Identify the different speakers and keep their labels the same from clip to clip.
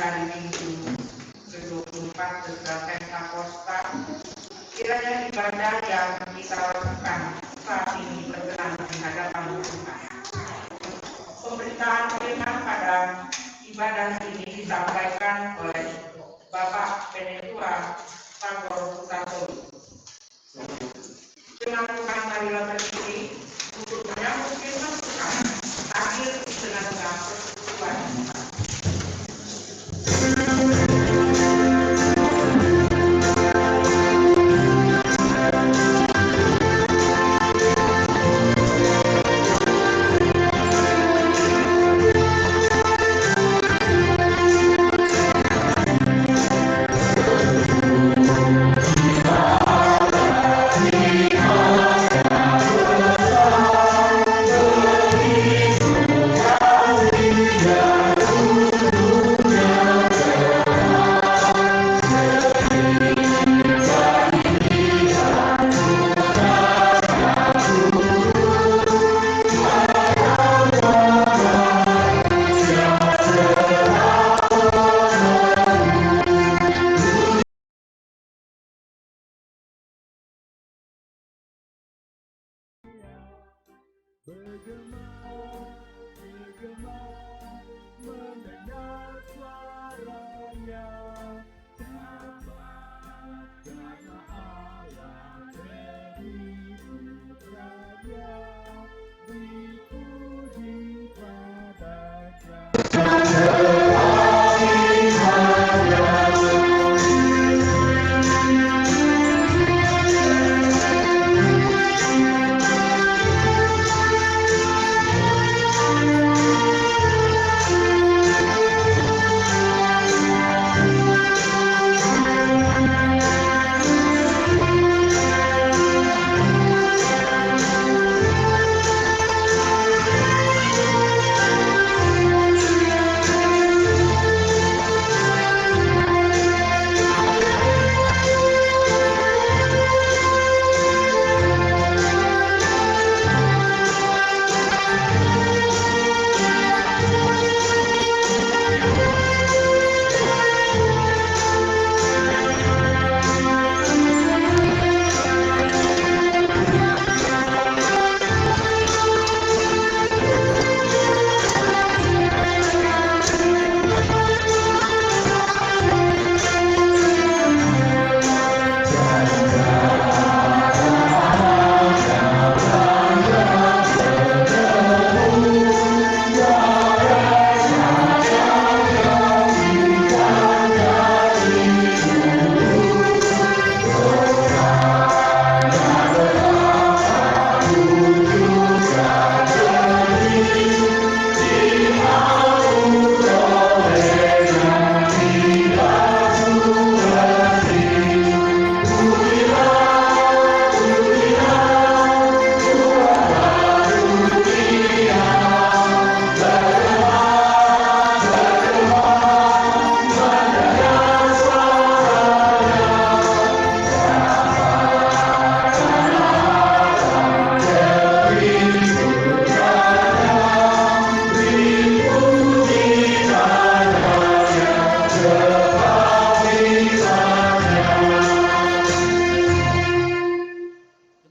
Speaker 1: hari Minggu ke-24 setelah Pentakosta, kiranya ibadah yang kita lakukan saat ini berkenan di hadapan Tuhan. Pemberitaan firman pada ibadah ini disampaikan oleh Bapak Penetua Pangkor Sukartoli. Dengan Tuhan marilah berdiri untuk menyambut firman Tuhan akhir di tengah-tengah persekutuan.
Speaker 2: Mendengar suaranya, dapatkanlah Allah dari putranya, dipuji padanya.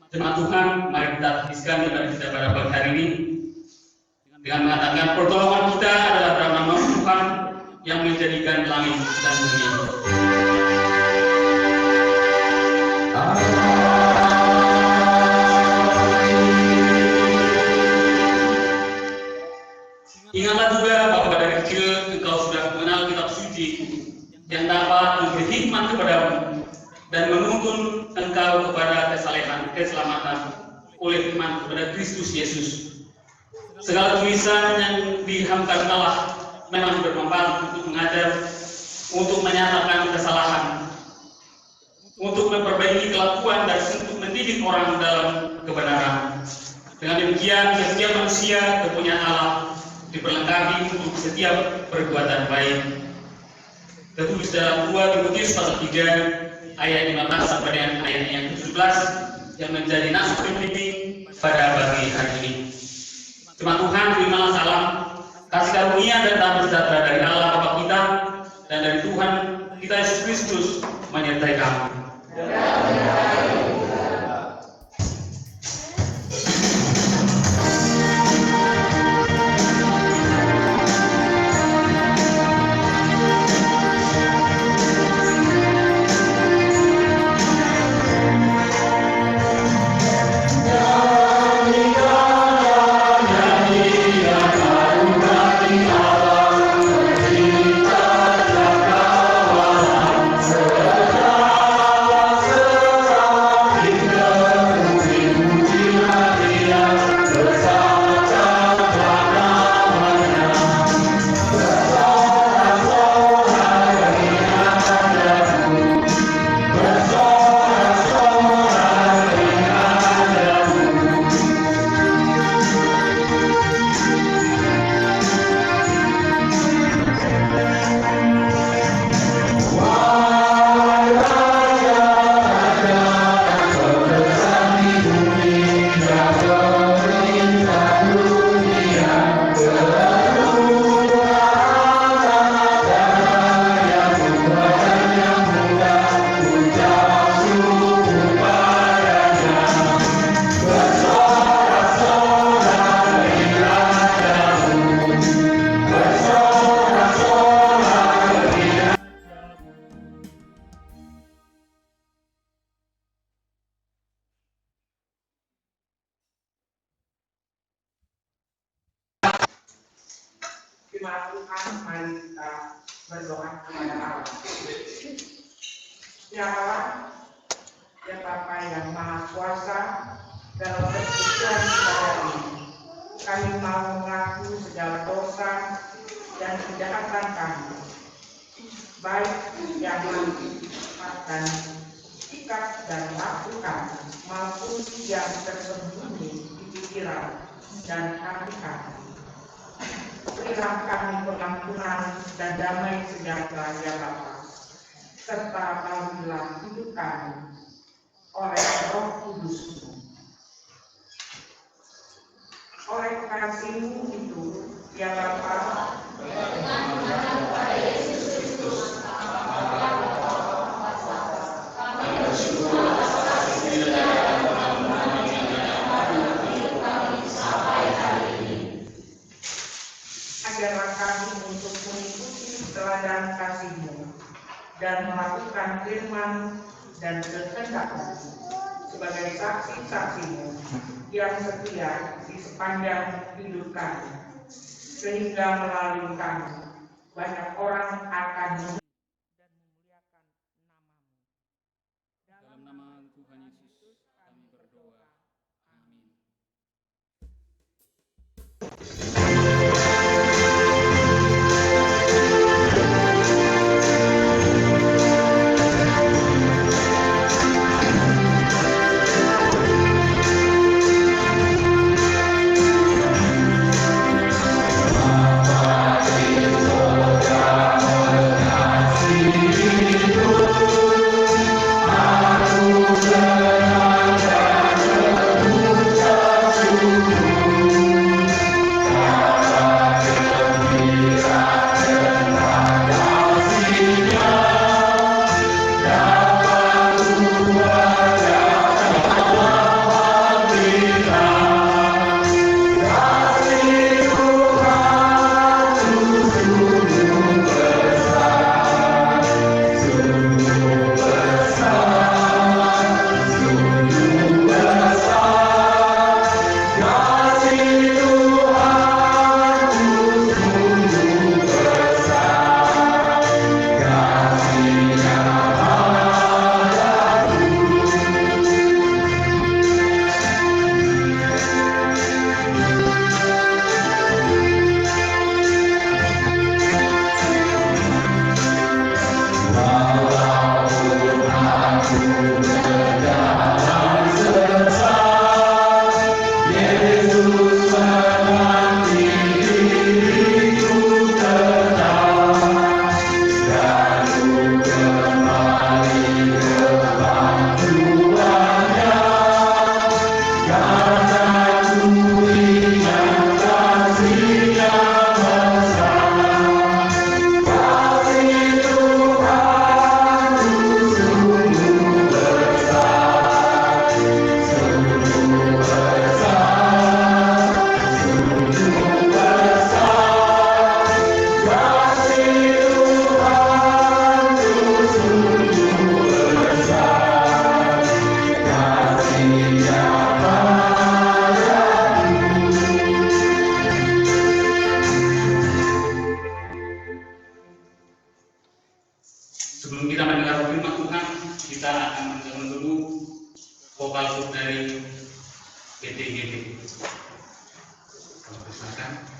Speaker 3: Jemaat Tuhan, mari kita habiskan ibadah kita pada pagi hari ini dengan mengatakan pertolongan kita adalah dalam nama Tuhan yang menjadikan langit dan bumi. Ingatlah juga bahwa dari kecil engkau sudah mengenal kitab suci yang dapat memberi hikmat kepadamu dan menuntun engkau kepada kesalehan, keselamatan oleh iman kepada Kristus Yesus. Segala tulisan yang diilhamkan Allah memang bermanfaat untuk mengajar, untuk menyatakan kesalahan, untuk memperbaiki kelakuan dan untuk mendidik orang dalam kebenaran. Dengan demikian, setiap manusia kepunyaan Allah diperlengkapi untuk setiap perbuatan baik. Tertulis dalam 2 Timotius pasal 3 ayat 15 sampai dengan ayat yang 17 yang menjadi naskah pembimbing pada pagi hari ini. Jemaat Tuhan, terimalah salam, kasih karunia dan damai sejahtera dari Allah Bapa kita dan dari Tuhan kita Yesus Kristus menyertai kamu.
Speaker 1: Terima Tuhan, mari kita berdoa kepada Allah. Ya Allah, ya Bapa yang Maha Kuasa, dalam persetujuan kita ini, kami mau mengaku segala dosa dan kejahatan kami, baik yang dan sikap dan lakukan, maupun yang tersembunyi di pikiran dan hati kami. Berilah kami pengampunan dan damai sejahtera ya Bapa, serta bagilah hidup kami oleh Roh Kudus-Mu. Oleh kasih-Mu itu, ya Bapa, ajarlah kami untuk mengikuti teladan kasih-Mu dan melakukan firman dan kehendak-Mu sebagai saksi-saksi-Mu yang setia di sepanjang hidup kami, sehingga melalui kami banyak orang akan dan memuliakan nama-Mu.
Speaker 3: Dalam nama Tuhan Yesus kami berdoa. Amin.
Speaker 2: Bapa di surga,
Speaker 3: Sebelum kita mendengar firman Tuhan, kita akan mendengar dulu vokal grup dari PTGB. Silakan.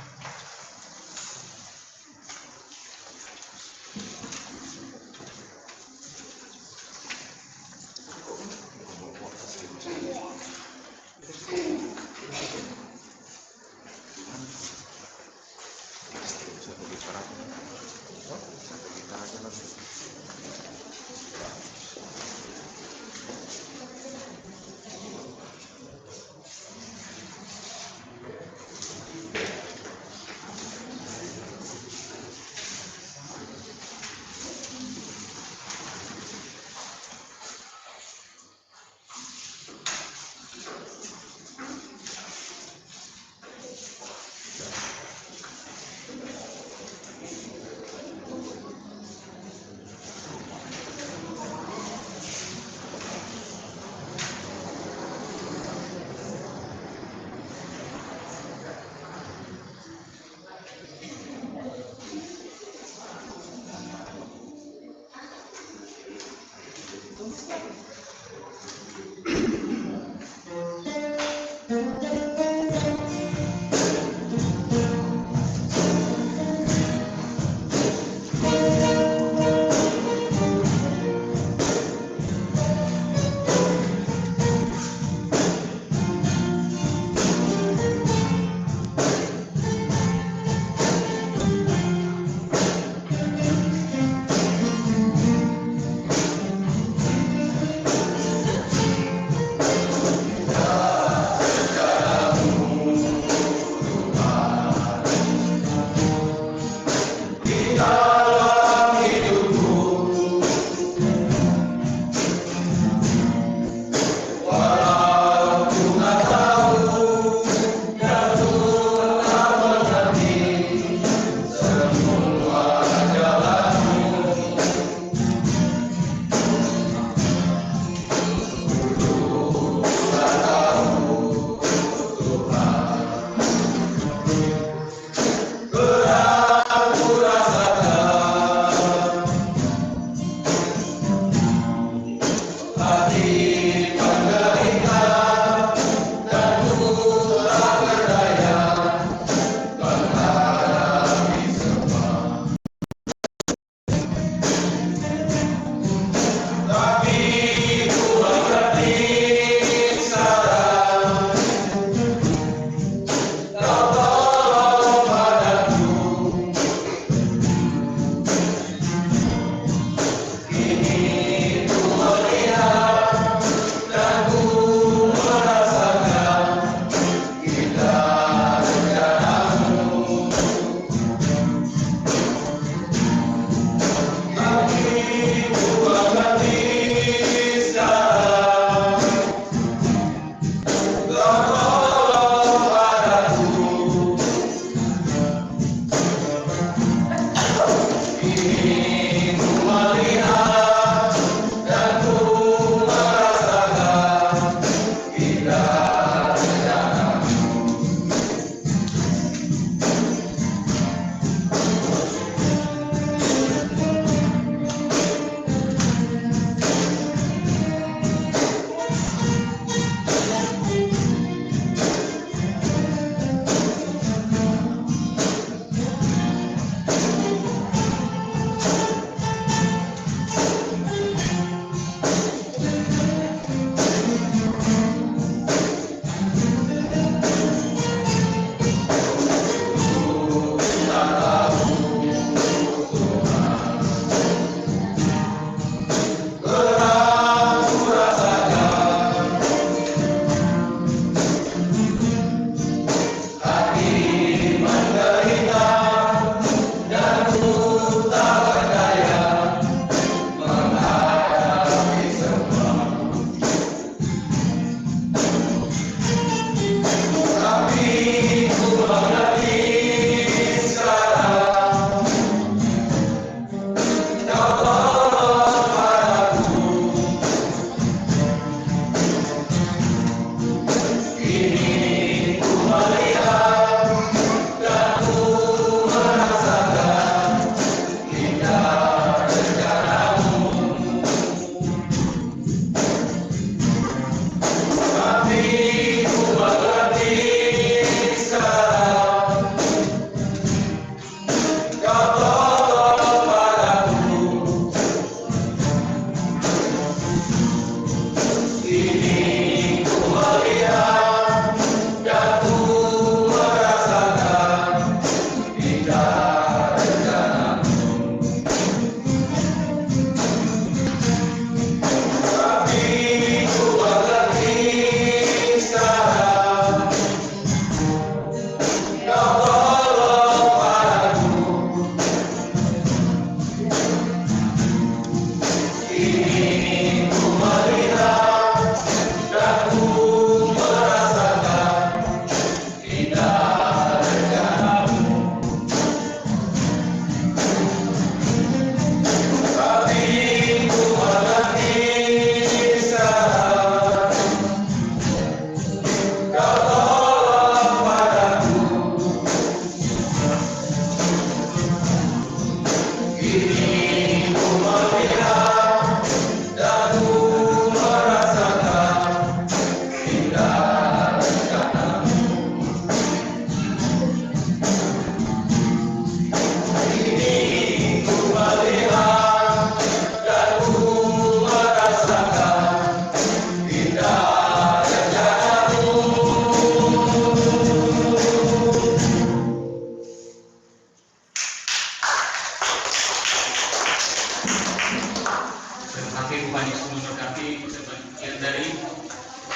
Speaker 3: Terima kasih Tuhan Yesus memberkati sebagian dari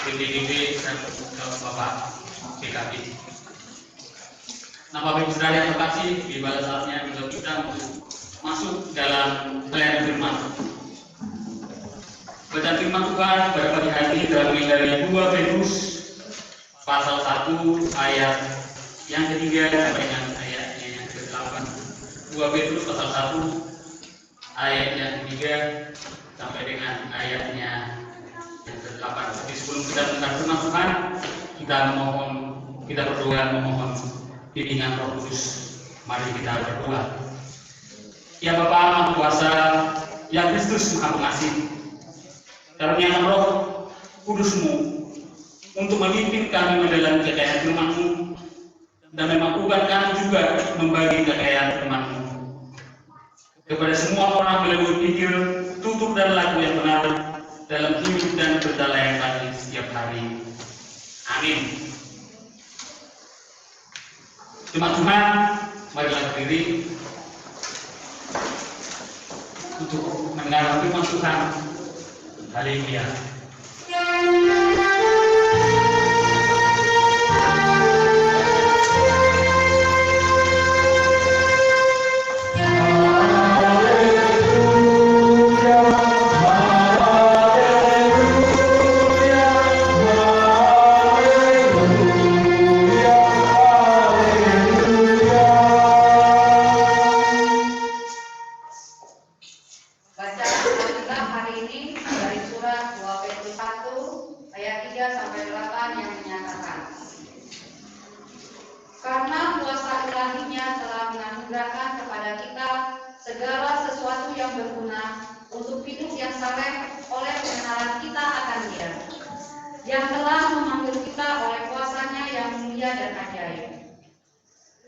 Speaker 3: PDGB dan Bapak PKB. Nah, Bapak Ibu Saudara yang terkasih, tiba saatnya kita untuk masuk dalam pelayanan firman. Bacaan firman Tuhan pada pagi hari ini terambil dari 2 Petrus pasal 1 ayat yang ketiga sampai dengan ayatnya yang ke-8. 2 Petrus pasal 1 ayat yang ketiga sampai dengan ayatnya yang ke-8. Jadi sebelum kita mendengar firman Tuhan, kita berdoa memohon bimbingan Roh Kudus. Mari kita berdoa. Ya Bapa Maha Kuasa, ya Kristus Maha Pengasih, karuniakan Roh Kudus-Mu untuk memimpin kami mendalam kekayaan firman-Mu dan memampukan kami juga membagi kekayaan firman-Mu kepada semua orang melalui pikir, tutur dan laku yang benar dalam hidup dan berdalai kami setiap hari. Amin. Jemaat Tuhan, marilah berdiri untuk mendengar firman Tuhan. Haleluya.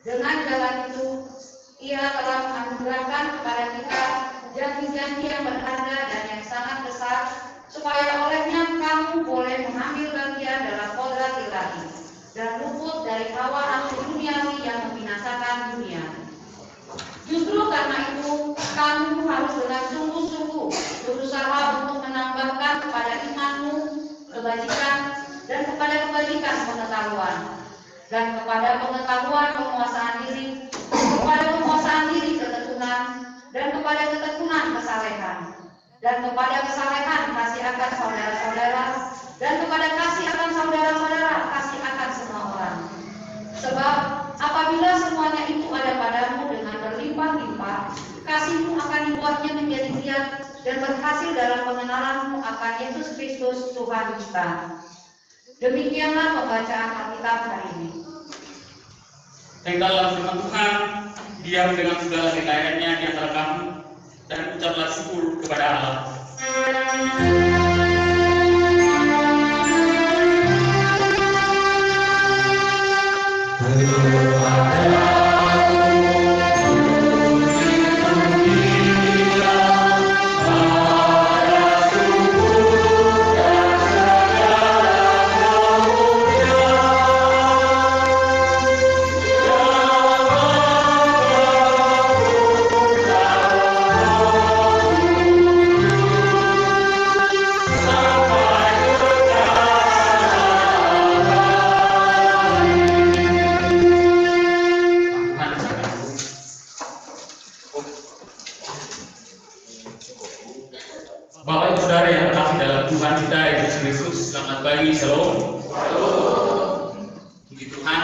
Speaker 4: Dengan jalan itu, Ia telah menganugerahkan kepada kita janji-janji yang berharga dan yang sangat besar, supaya olehnya kamu boleh mengambil bagian dalam kodrat ilahi dan luput dari hawa nafsu duniawi yang membinasakan dunia. Justru karena itu, kamu harus dengan sungguh-sungguh berusaha untuk menambahkan kepada imanmu kebajikan dan kepada kebajikan pengetahuan, dan kepada pengetahuan penguasaan diri, kepada penguasaan diri ketekunan, dan kepada ketekunan kesalehan, dan kepada kesalehan kasih akan saudara-saudara, dan kepada kasih akan saudara-saudara kasih akan semua orang. Sebab apabila semuanya itu ada padamu dengan berlimpah-limpah, kasihmu akan dibuatnya menjadi giat dan berhasil dalam pengenalanmu akan Yesus Kristus Tuhan kita. Demikianlah pembacaan Alkitab hari ini.
Speaker 3: Engkaulah firman Tuhan, diam dengan segala kekayaannya di antara kami, dan ucaplah syukur kepada Allah. Bapak Ibu Saudara yang terkasih dalam Tuhan kita Yesus Kristus, selamat pagi, shalom. Puji Tuhan,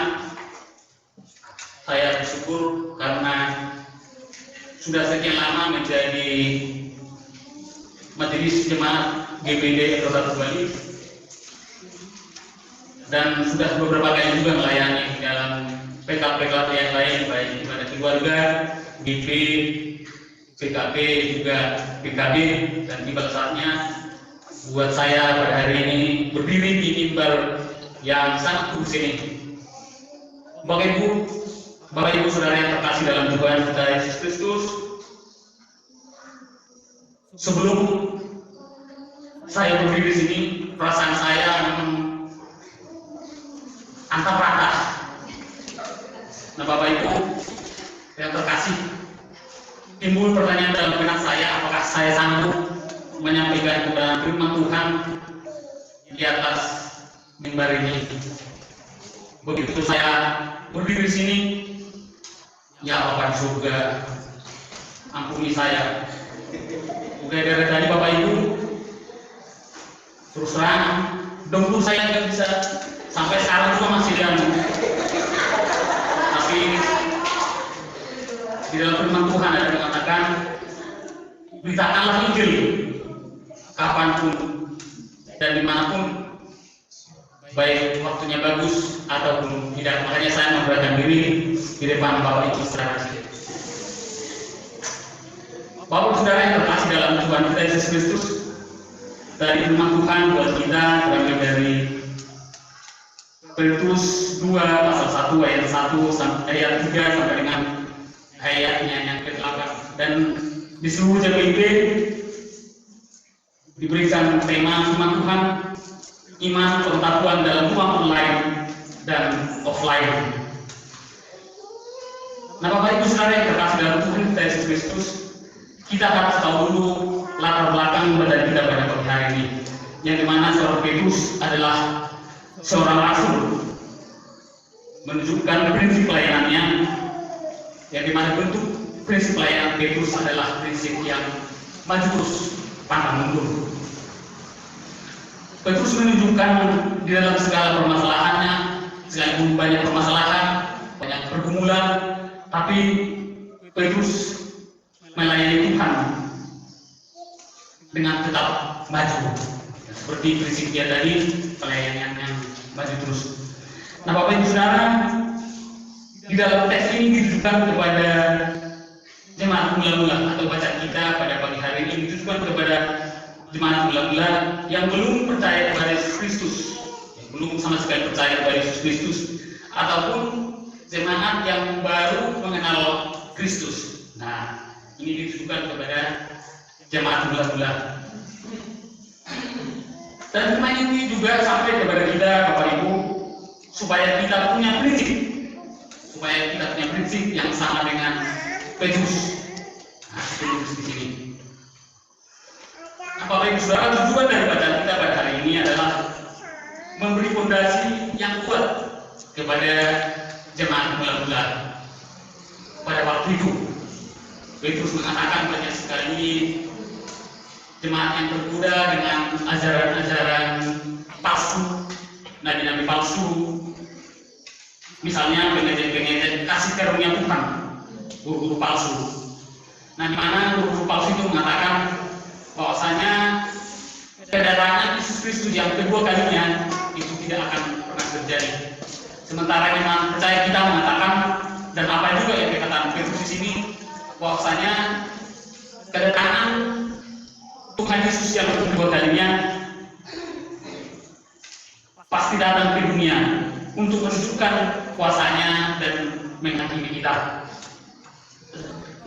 Speaker 3: saya bersyukur karena sudah sekian lama menjadi majelis jemaat GPD Kota Bali, dan sudah beberapa kali juga melayani dalam PKP yang lain, baik ibadah keluarga, GP, PKP juga PKB, dan tiba saatnya buat saya pada hari ini berdiri di mimbar yang sangat kudus ini. Bapak Ibu Saudara yang terkasih dalam Tuhan kita Yesus Kristus, sebelum saya berdiri di sini, perasaan saya memang antara rata. Nah, Bapak Ibu yang terkasih, timbul pertanyaan dalam benak saya, apakah saya sanggup menyampaikan kebenaran firman Tuhan di atas mimbar ini. Begitu saya berdiri di sini, ya Bapak surga, ampuni saya. Udah dari tadi Bapak Ibu, terus terang, dengkul saya nggak bisa, sampai sekarang juga masih dianu. Tapi di dalam firman Tuhan ada mengatakan, beritakanlah Injil kapanpun dan dimanapun, baik waktunya bagus ataupun tidak. Makanya saya memberanikan diri di depan Bapak Ibu secara resmi. Bapak Saudara yang terkasih dalam Tuhan kita Yesus Kristus, dari firman Tuhan buat kita terambil dari Petrus 2 pasal 1 ayat 1 sampai ayat 3 sampai dengan ayatnya yang ke-8. Dan di seluruh JPIB diberikan tema firman Tuhan, iman pengetahuan dalam ruang online dan offline. Nah, Bapak Ibu Saudara yang terkasih dalam Tuhan kita Yesus Kristus, kita harus tahu dulu latar belakang badan kita pada pagi hari ini, yang dimana seorang Petrus adalah seorang rasul, menunjukkan prinsip pelayanannya, yang dimana bentuk prinsip pelayanan Petrus adalah prinsip yang maju terus, pantang mundur. Petrus menunjukkan di dalam segala permasalahannya, sekalipun banyak permasalahan, banyak pergumulan, tapi Petrus melayani Tuhan dengan tetap maju. Seperti prinsip dia tadi, pelayanan yang maju terus. Nah, Bapak Ibu Saudara, di dalam teks ini ditujukan kepada jemaat mula-mula atau bacaan kita pada pagi hari ini ditujukan kepada jemaat mula-mula yang belum percaya kepada Yesus Kristus, yang belum sama sekali percaya kepada Yesus Kristus, ataupun jemaat yang baru mengenal Kristus. Nah, ini ditujukan kepada jemaat mula-mula. Dan firman ini juga sampai kepada kita, Bapak Ibu, supaya kita punya prinsip yang sama dengan Petrus. Nah, Petrus di sini. Nah, Bapak Ibu Saudara, tujuan dari bacaan kita pada hari ini adalah memberi fondasi yang kuat kepada jemaat mula-mula. Pada waktu itu, Petrus mengatakan banyak sekali jemaat yang tergoda dengan ajaran-ajaran palsu, nabi-nabi palsu, misalnya pengejet-pengejet kasih karunia Tuhan, guru-guru palsu. Nah, di mana guru-guru palsu itu mengatakan bahwasanya kedatangan Yesus Kristus yang kedua kalinya itu tidak akan pernah terjadi. Sementara iman percaya kita mengatakan, dan apa juga yang dikatakan Petrus di sini, bahwasanya kedatangan Tuhan Yesus yang kedua kalinya pasti datang ke dunia untuk menunjukkan kuasanya dan menghakimi kita.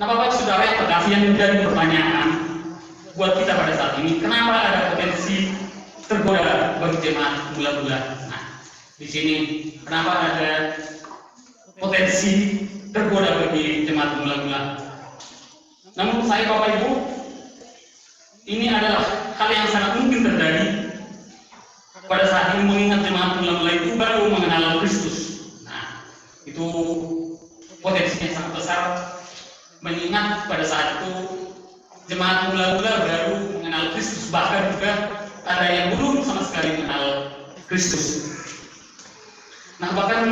Speaker 3: Nah, Bapak Saudara yang terkasih, yang menjadi pertanyaan buat kita pada saat ini, kenapa ada potensi tergoda bagi jemaat mula-mula? Nah, di sini kenapa ada potensi tergoda bagi jemaat mula-mula? Namun saya, Bapak Ibu, ini adalah hal yang sangat mungkin terjadi pada saat ini, mengingat jemaat mula-mula itu baru mengenal Kristus. Nah, itu potensinya sangat besar, mengingat pada saat itu jemaat mula-mula baru mengenal Kristus, bahkan juga ada yang belum sama sekali mengenal Kristus. Nah, bahkan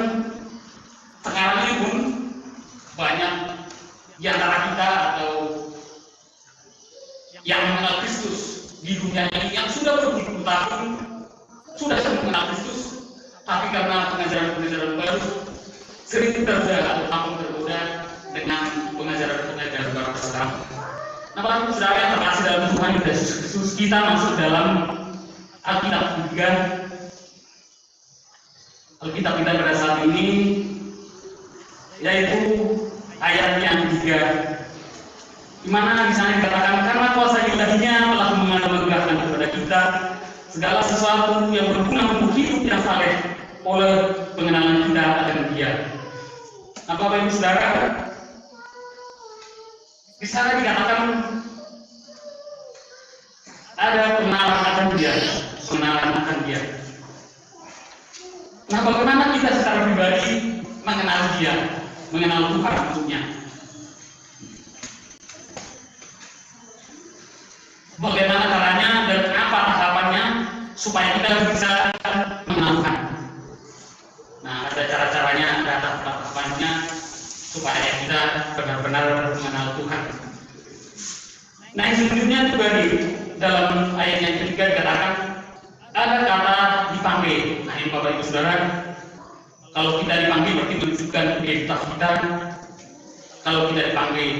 Speaker 3: sekarang ini pun banyak di antara kita atau yang mengenal Kristus di dunia ini yang sudah berpuluh tahun sudah mengenal Kristus, tapi karena pengajaran-pengajaran baru sering tergoda atau takut tergoda dengan pengajaran-pengajaran baru sekarang. Nah, Bapak Ibu Saudara yang terkasih dalam Tuhan Yesus Kristus, kita masuk dalam Alkitab kita. Alkitab kita pada saat ini yaitu ayat yang 3, di mana di sana dikatakan, karena kuasa ilahinya telah menganugerahkan kepada kita segala sesuatu yang berguna untuk hidup yang saleh oleh pengenalan kita akan Dia. Nah, Bapak Ibu Saudara, di sana dikatakan ada pengenalan akan Dia, pengenalan akan Dia. Nah, bagaimana kita secara pribadi mengenal Dia, mengenal Tuhan untuknya? Bagaimana caranya dan apa tahapannya supaya kita bisa mengenal Tuhan? Nah, ada cara-caranya, ada tahapan-tahapannya supaya kita benar-benar mengenal Tuhan. Nah, yang selanjutnya juga di dalam ayat yang ketiga dikatakan ada kata dipanggil. Nah, ini Bapak Ibu Saudara, kalau kita dipanggil berarti menunjukkan identitas kita. Kalau kita dipanggil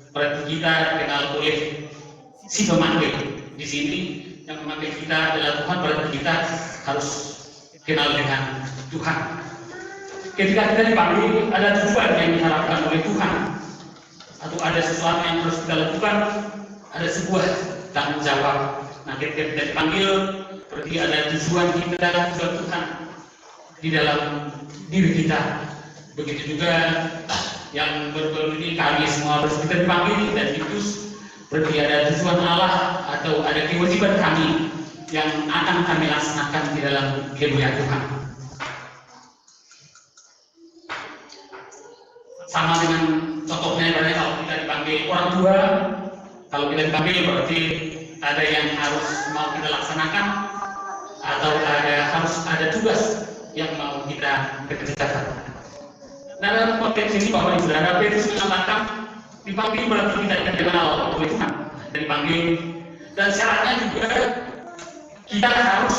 Speaker 3: berarti kita dikenal oleh si pemanggil. Di sini yang memanggil kita adalah Tuhan, berarti kita harus kenal dengan Tuhan. Ketika kita dipanggil, ada tujuan yang diharapkan oleh Tuhan, atau ada sesuatu yang harus kita lakukan, ada sebuah tanggung jawab. Nah, ketika kita dipanggil, berarti ada tujuan kita, tujuan Tuhan di dalam diri kita. Begitu juga yang baru-baru ini kami semua harus kita dipanggil dan diutus, berarti ada tujuan Allah atau ada kewajiban kami yang akan kami laksanakan di dalam kemuliaan Tuhan. Sama dengan contohnya, ibaratnya kalau kita dipanggil orang tua, kalau kita dipanggil berarti ada yang harus mau kita laksanakan atau harus ada tugas yang mau kita kerjakan. Nah, dalam konteks ini Bapak Ibu Saudara, Petrus mengatakan dipanggil berarti kita dikenal oleh Tuhan, dipanggil, dan syaratnya juga kita harus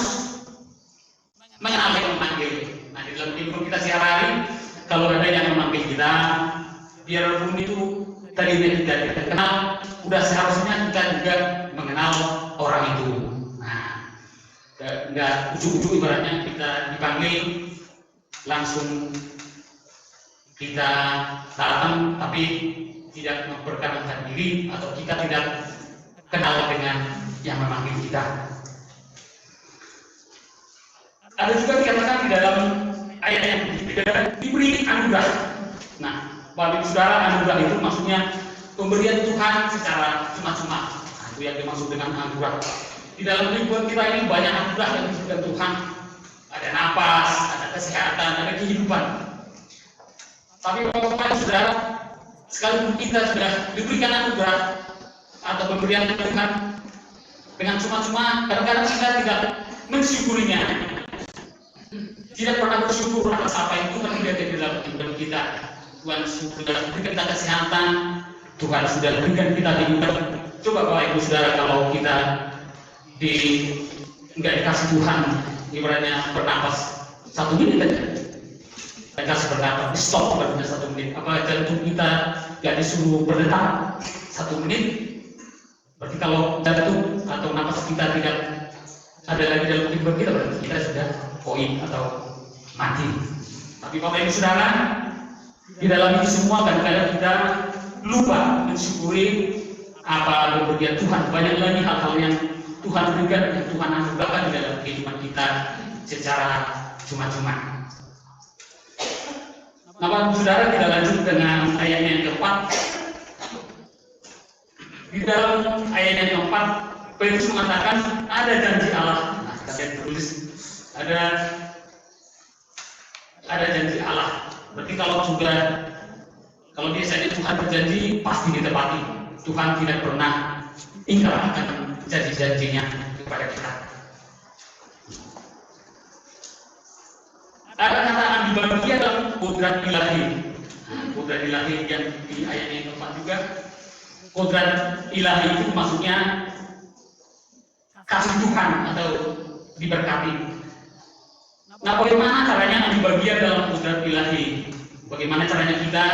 Speaker 3: mengenal yang memanggil. Nah, di dalam hidup kita sehari-hari, kalau ada yang memanggil kita, biarpun itu tadinya tidak kita kenal, udah seharusnya kita juga mengenal orang itu. Nah, nggak ujung-ujung ibaratnya kita dipanggil langsung kita datang tapi tidak memperkenalkan diri atau kita tidak kenal dengan yang memanggil kita. Ada juga dikatakan di dalam ayat yang diberi anugerah. Nah, Bapak Ibu Saudara, anugerah itu maksudnya pemberian Tuhan secara cuma-cuma. Nah, itu yang dimaksud dengan anugerah. Di dalam kehidupan kita ini banyak anugerah yang diberikan Tuhan. Ada napas, ada kesehatan, ada kehidupan. Tapi Bapak Ibu Saudara, sekalipun kita sudah diberikan anugerah atau pemberian Tuhan dengan cuma-cuma, kadang-kadang kita tidak mensyukurinya. Tidak pernah bersyukur atas apa yang Tuhan berikan di dalam kehidupan kita. Tuhan sudah berikan kita kesehatan, Tuhan sudah berikan kita kehidupan. Coba Bapak Ibu Saudara, kalau kita nggak dikasih Tuhan, ibaratnya bernapas 1 menit aja, dikasih bernapas, di stop bernapas 1 menit. Apa jantung kita nggak disuruh berdetak 1 menit? Berarti kalau jantung atau napas kita tidak ada lagi dalam kehidupan kita, berarti kita sudah koin atau mati. Tapi Bapak Ibu Saudara, di dalam itu semua kadang-kadang kita lupa mensyukuri apa pemberian Tuhan. Banyak lagi hal-hal yang Tuhan berikan, yang Tuhan anugerahkan di dalam kehidupan kita secara cuma-cuma. Nah, Bapak Ibu Saudara, kita lanjut dengan ayat yang keempat. Di dalam ayat yang keempat, Petrus mengatakan ada janji Allah. Nah, saya tulis ada janji Allah. Berarti kalau biasanya Tuhan berjanji pasti ditepati. Tuhan tidak pernah ingkar akan janji-janjinya kepada kita. Ada kata ambibagia dalam kodrat ilahi. Kodrat ilahi yang di ayat yang keempat juga. Kodrat ilahi itu maksudnya kasih Tuhan atau diberkati. Nah, bagaimana caranya ambibagia dalam kodrat ilahi? Bagaimana caranya kita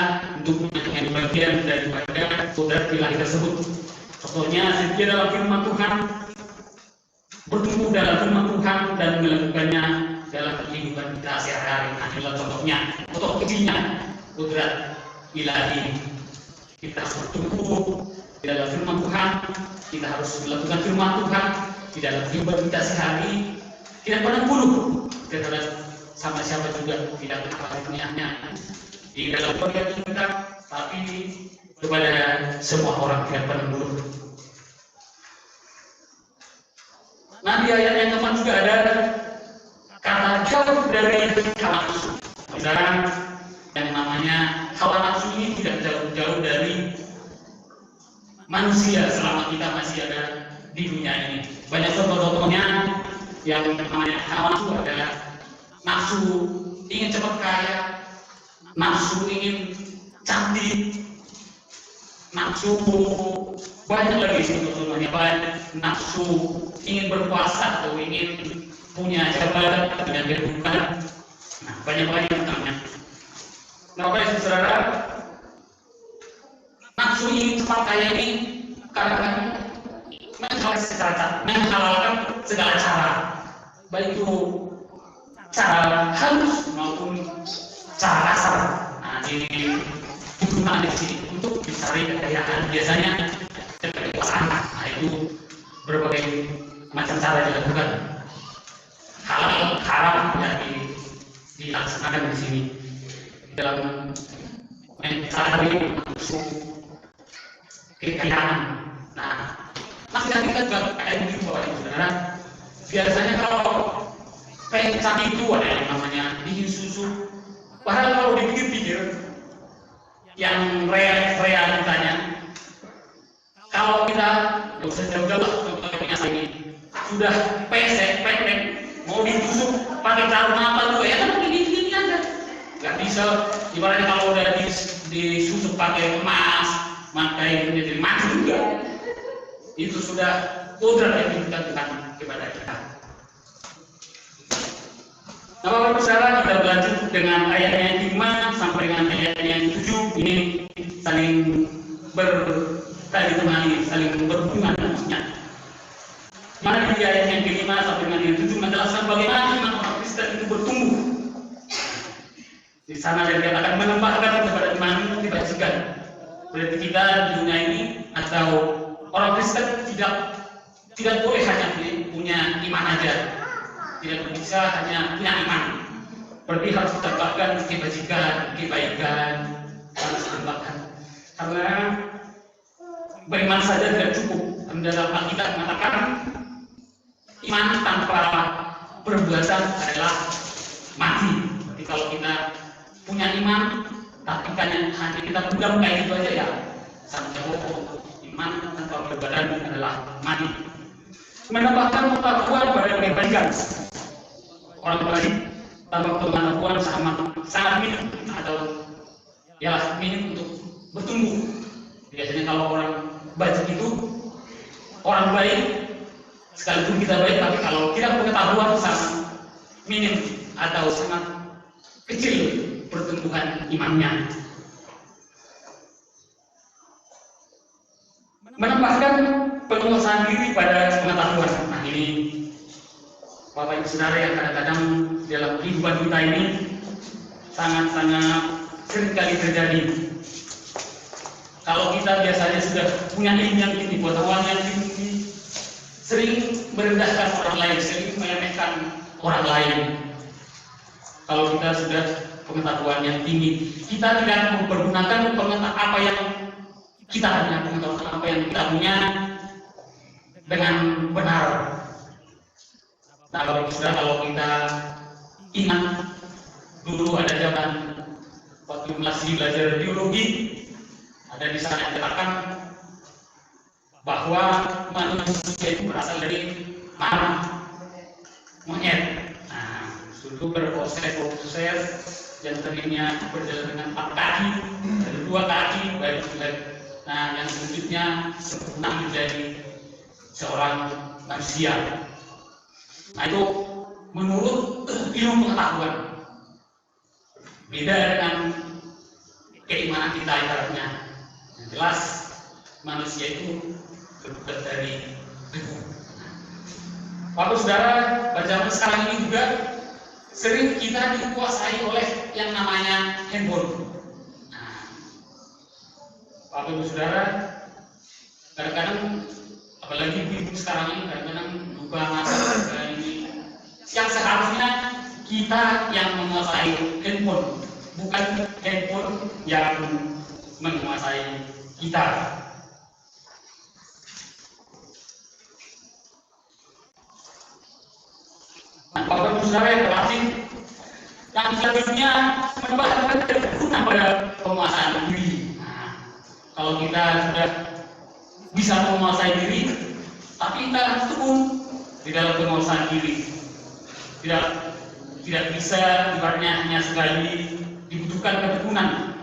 Speaker 3: untuk menjadi bagian daripada kodrat ilahi tersebut? Contohnya, setia dalam firman Tuhan, bertumbuh dalam firman Tuhan dan melakukannya dalam kehidupan kita sehari-hari. Nah, inilah contohnya, contoh kecilnya kodrat ilahi. Kita harus bertumbuh di dalam firman Tuhan, kita harus melakukan firman Tuhan di dalam kehidupan kita sehari. Tidak pernah buruk terhadap sama siapa juga, tidak apa dunianya di dalam keluarga kita, tapi kepada semua orang tidak pernah buruk. Nah, di ayat yang keempat juga ada kata jauh dari hawa nafsu. Sekarang yang namanya hawa nafsu ini tidak jauh-jauh dari manusia selama kita masih ada di dunia ini. Banyak contoh-contohnya yang namanya hawa nafsu adalah nafsu ingin cepat kaya, nafsu ingin cantik, nafsu banyak lagi contohnya, nafsu ingin berkuasa atau ingin punya jabatan dengan kedudukan. Nah, banyak lagi contohnya. Nah, Bapak Ibu Saudara, nafsu ingin cepat kaya ini kadang-kadang menghalalkan segala cara, baik itu cara halus maupun cara kasar. Nah, ini digunakan di sini untuk mencari kekayaan, biasanya kekuasaan. Nah, itu berbagai macam cara dilakukan. Halal, haram ya dilaksanakan di sini dalam mencari nafsu kekayaan. Nah, masih kita juga kayak begitu Bapak Ibu Saudara. Biasanya kalau pengen cantik itu ada yang namanya ingin susu. Padahal kalau dipikir-pikir, yang realitanya, kalau kita nggak usah jauh-jauh contohnya ini sudah pesek, pendek, mau ditusuk pakai sarung apa juga ya kan begini-begini aja. Nggak bisa. Ibaratnya kalau udah disusuk pakai emas, maka itu jadi mati juga. Itu sudah kodrat yang diberikan kepada kita. Nah, Bapak Ibu Saudara, kita berlanjut dengan ayat yang 5 sampai dengan ayat yang 7. Ini saling saling berhubungan maksudnya. Mana di ayat yang ke-5 sampai dengan yang 7 menjelaskan bagaimana iman orang Kristen itu bertumbuh. Di sana dia akan menambahkan kepada iman kebajikan. Berarti kita di dunia ini atau orang Kristen tidak boleh hanya punya iman aja, tidak bisa hanya punya iman. Berarti harus ditambahkan kebajikan, kebaikan, harus ditambahkan. Karena beriman saja tidak cukup. Dalam Alkitab mengatakan iman tanpa perbuatan adalah mati. Jadi kalau kita punya iman, tapi hanya kita pegang kayak gitu aja ya, sama jauh. Iman tanpa perbuatan adalah mati. Menambahkan pengetahuan pada kebaikan. Orang baik tanpa pengetahuan sangat minim atau ya minim untuk bertumbuh. Biasanya kalau orang baik itu orang baik, sekalipun kita baik, tapi kalau tidak pengetahuan sangat minim atau sangat kecil pertumbuhan imannya. Menambahkan penguasaan diri pada pengetahuan. Nah, ini Bapak Ibu Saudara yang kadang-kadang dalam kehidupan kita ini sangat-sangat sering kali terjadi. Kalau kita biasanya sudah punya ilmu yang tinggi, pengetahuan yang tinggi, sering merendahkan orang lain, sering meremehkan orang lain. Kalau kita sudah pengetahuan yang tinggi, kita tidak mempergunakan pengetahuan apa yang kita punya, pengetahuan apa yang kita punya dengan benar. Nah, kalau kita ingat dulu ada zaman waktu masih belajar biologi, ada di sana dikatakan bahwa manusia itu berasal dari monyet. Nah, itu berproses yang tadinya berjalan dengan 4 kaki, ada 2 kaki, baik. Nah, yang selanjutnya sempurna menjadi seorang manusia. Nah, itu menurut ilmu pengetahuan. Beda dengan keimanan kita ibaratnya. Yang jelas manusia itu berbuat dari debu. Bapak Saudara, pada zaman sekarang ini juga sering kita dikuasai oleh yang namanya handphone. Bapak Ibu Saudara, kadang-kadang apalagi ibu sekarang ini kadang-kadang lupa masalah ini. Yang seharusnya kita yang menguasai handphone, bukan handphone yang menguasai kita. saudara yang terkasih, yang selanjutnya menyebabkan ketergantungan pada penguasaan diri. Nah, kalau kita sudah bisa menguasai diri, tapi kita tekun di dalam penguasaan diri, tidak bisa ibaratnya hanya sekali dibutuhkan ketekunan.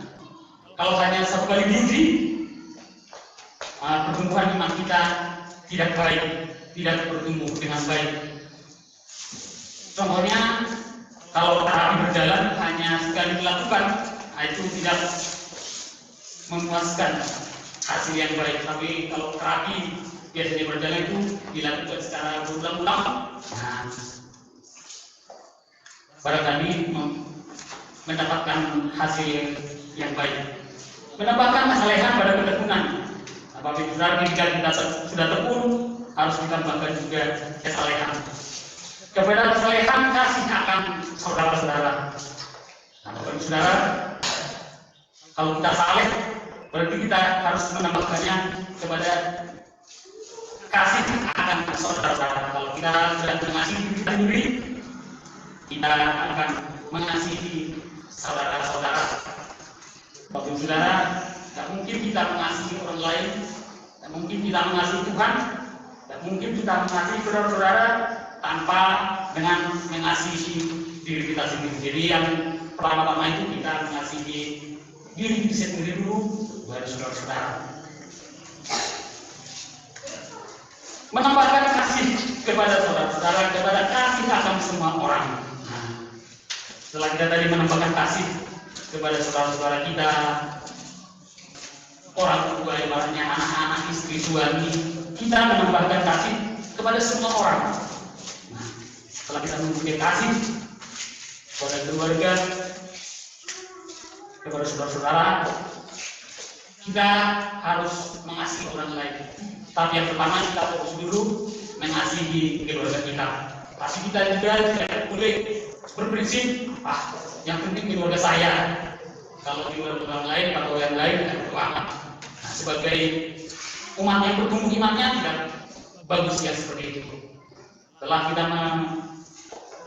Speaker 3: Kalau hanya satu kali diuji, pertumbuhan iman kita tidak baik, tidak bertumbuh dengan baik. Contohnya, kalau terapi berjalan hanya sekali dilakukan, itu tidak memuaskan hasil yang baik. Tapi kalau terapi biasanya berjalan itu dilakukan secara berulang-ulang, nah, barangkali mendapatkan hasil yang baik, mendapatkan kesalehan pada ketekunan. Apabila jika kita sudah tekun, harus ditambahkan juga kesalehan. Kepada kesalehan kasih akan saudara-saudara. Nah, Bapak Saudara, kalau kita saleh, berarti kita harus menambahkannya kepada kasih akan saudara-saudara. Kalau kita sudah mengasihi kita sendiri, kita akan mengasihi saudara-saudara. Bapak Saudara, tidak mungkin kita mengasihi orang lain, tidak mungkin kita mengasihi Tuhan, tidak mungkin kita mengasihi saudara-saudara tanpa dengan mengasihi diri kita sendiri. Jadi yang pertama-tama itu kita mengasihi diri kita sendiri dulu, baru saudara-saudara. Menambahkan kasih kepada saudara-saudara, kepada kasih akan semua orang. Nah, setelah kita tadi menambahkan kasih kepada saudara-saudara kita, orang tua, ibaratnya anak-anak, istri, suami, kita menambahkan kasih kepada semua orang. Nah, setelah kita memberikan kasih kepada keluarga, kepada saudara-saudara, kita harus mengasihi orang lain. Tapi yang pertama kita fokus dulu mengasihi keluarga kita. Tapi kita juga tidak boleh berprinsip, yang penting keluarga saya. Kalau keluarga orang lain atau yang lain itu amat. Nah, sebagai umat yang bertumbuh imannya tidak bagus ya seperti itu. Setelah kita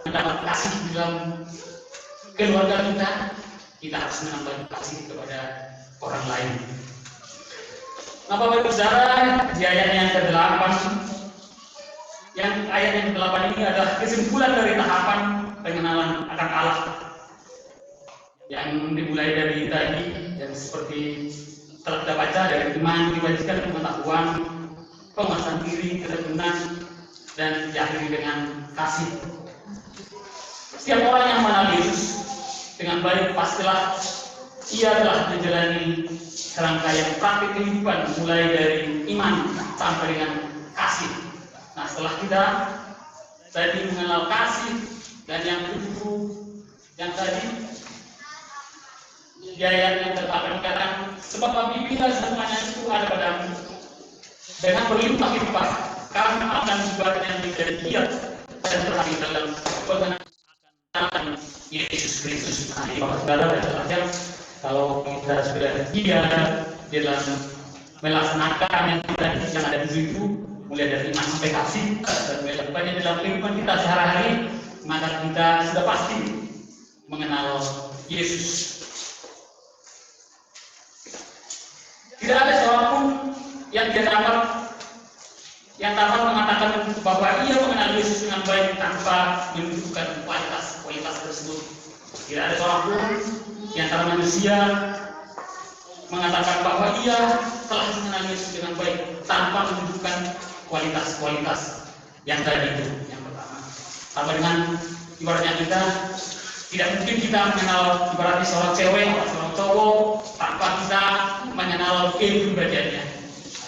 Speaker 3: mendapat kasih di dalam keluarga kita harus menambah kasih kepada orang lain. Nah, Bapak Ibu Saudara, di ayat yang ke-8, ayat yang ke-8 ini adalah kesimpulan dari tahapan pengenalan akan Allah yang dimulai dari tadi, dan seperti telah kita baca dari iman, kebajikan, pengetahuan, penguasaan diri, ketekunan, dan diakhiri dengan kasih. Setiap orang yang mengenal Yesus dengan baik, pastilah ia telah menjalani serangkaian praktik kehidupan mulai dari iman sampai dengan kasih. Nah, setelah kita tadi mengenal kasih dan yang kedua, yang tadi di ayat yang ke-8 dikatakan, sebab apabila semuanya itu ada padamu dengan berlimpah-limpah, kamu akan sebenarnya menjadi giat dan terlebih dalam pengenalan Yesus Kristus. Nah, Bapak Saudara dan saudara, kalau kita sudah giat dalam melaksanakan yang ada di situ, mulai dari iman sampai kasih, dan melakukannya dalam kehidupan kita sehari-hari, maka kita sudah pasti mengenal Yesus. Tidak ada seorang pun yang dapat mengatakan bahwa ia mengenal Yesus dengan baik tanpa menunjukkan kualitas tersebut. Tidak ada seorang pun di antara manusia mengatakan bahwa ia telah mengenal Yesus dengan baik tanpa menunjukkan kualitas yang tadi itu, yang pertama. Sama dengan ibaratnya kita tidak mungkin kita mengenal ibaratnya seorang cewek atau seorang cowok tanpa kita mengenal kepribadiannya.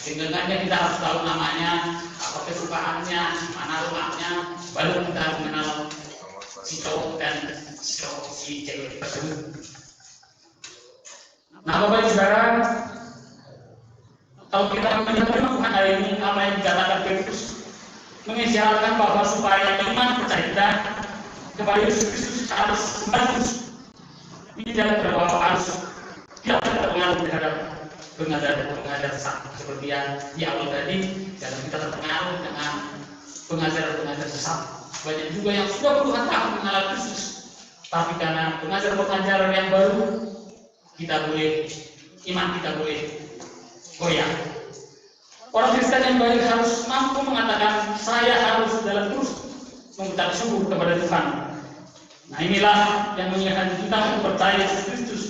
Speaker 3: Sehingga kita harus tahu namanya, apa kesukaannya, mana rumahnya, baru kita mengenal si cowok dan si cewek tersebut. Nah, Bapak Ibu Saudara, kalau kita melihat Tuhan hari ini, apa yang dikatakan Petrus mengisyaratkan bahwa supaya iman percaya kita kepada Yesus Kristus harus bagus. Tidak terbawa harus tidak terpengaruh terhadap pengajar sesat, seperti yang di awal tadi, jangan kita terpengaruh dengan pengajar sesat. Banyak juga yang sudah puluhan tahun mengenal Kristus, tapi karena pengajaran yang baru, iman kita boleh goyah. Orang Kristen yang baik harus mampu mengatakan, saya harus dalam terus mengucap syukur kepada Tuhan. Nah, inilah yang mengingatkan kita untuk percaya Yesus Kristus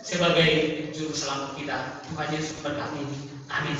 Speaker 3: sebagai juru selamat kita. Tuhan Yesus memberkati. Amin.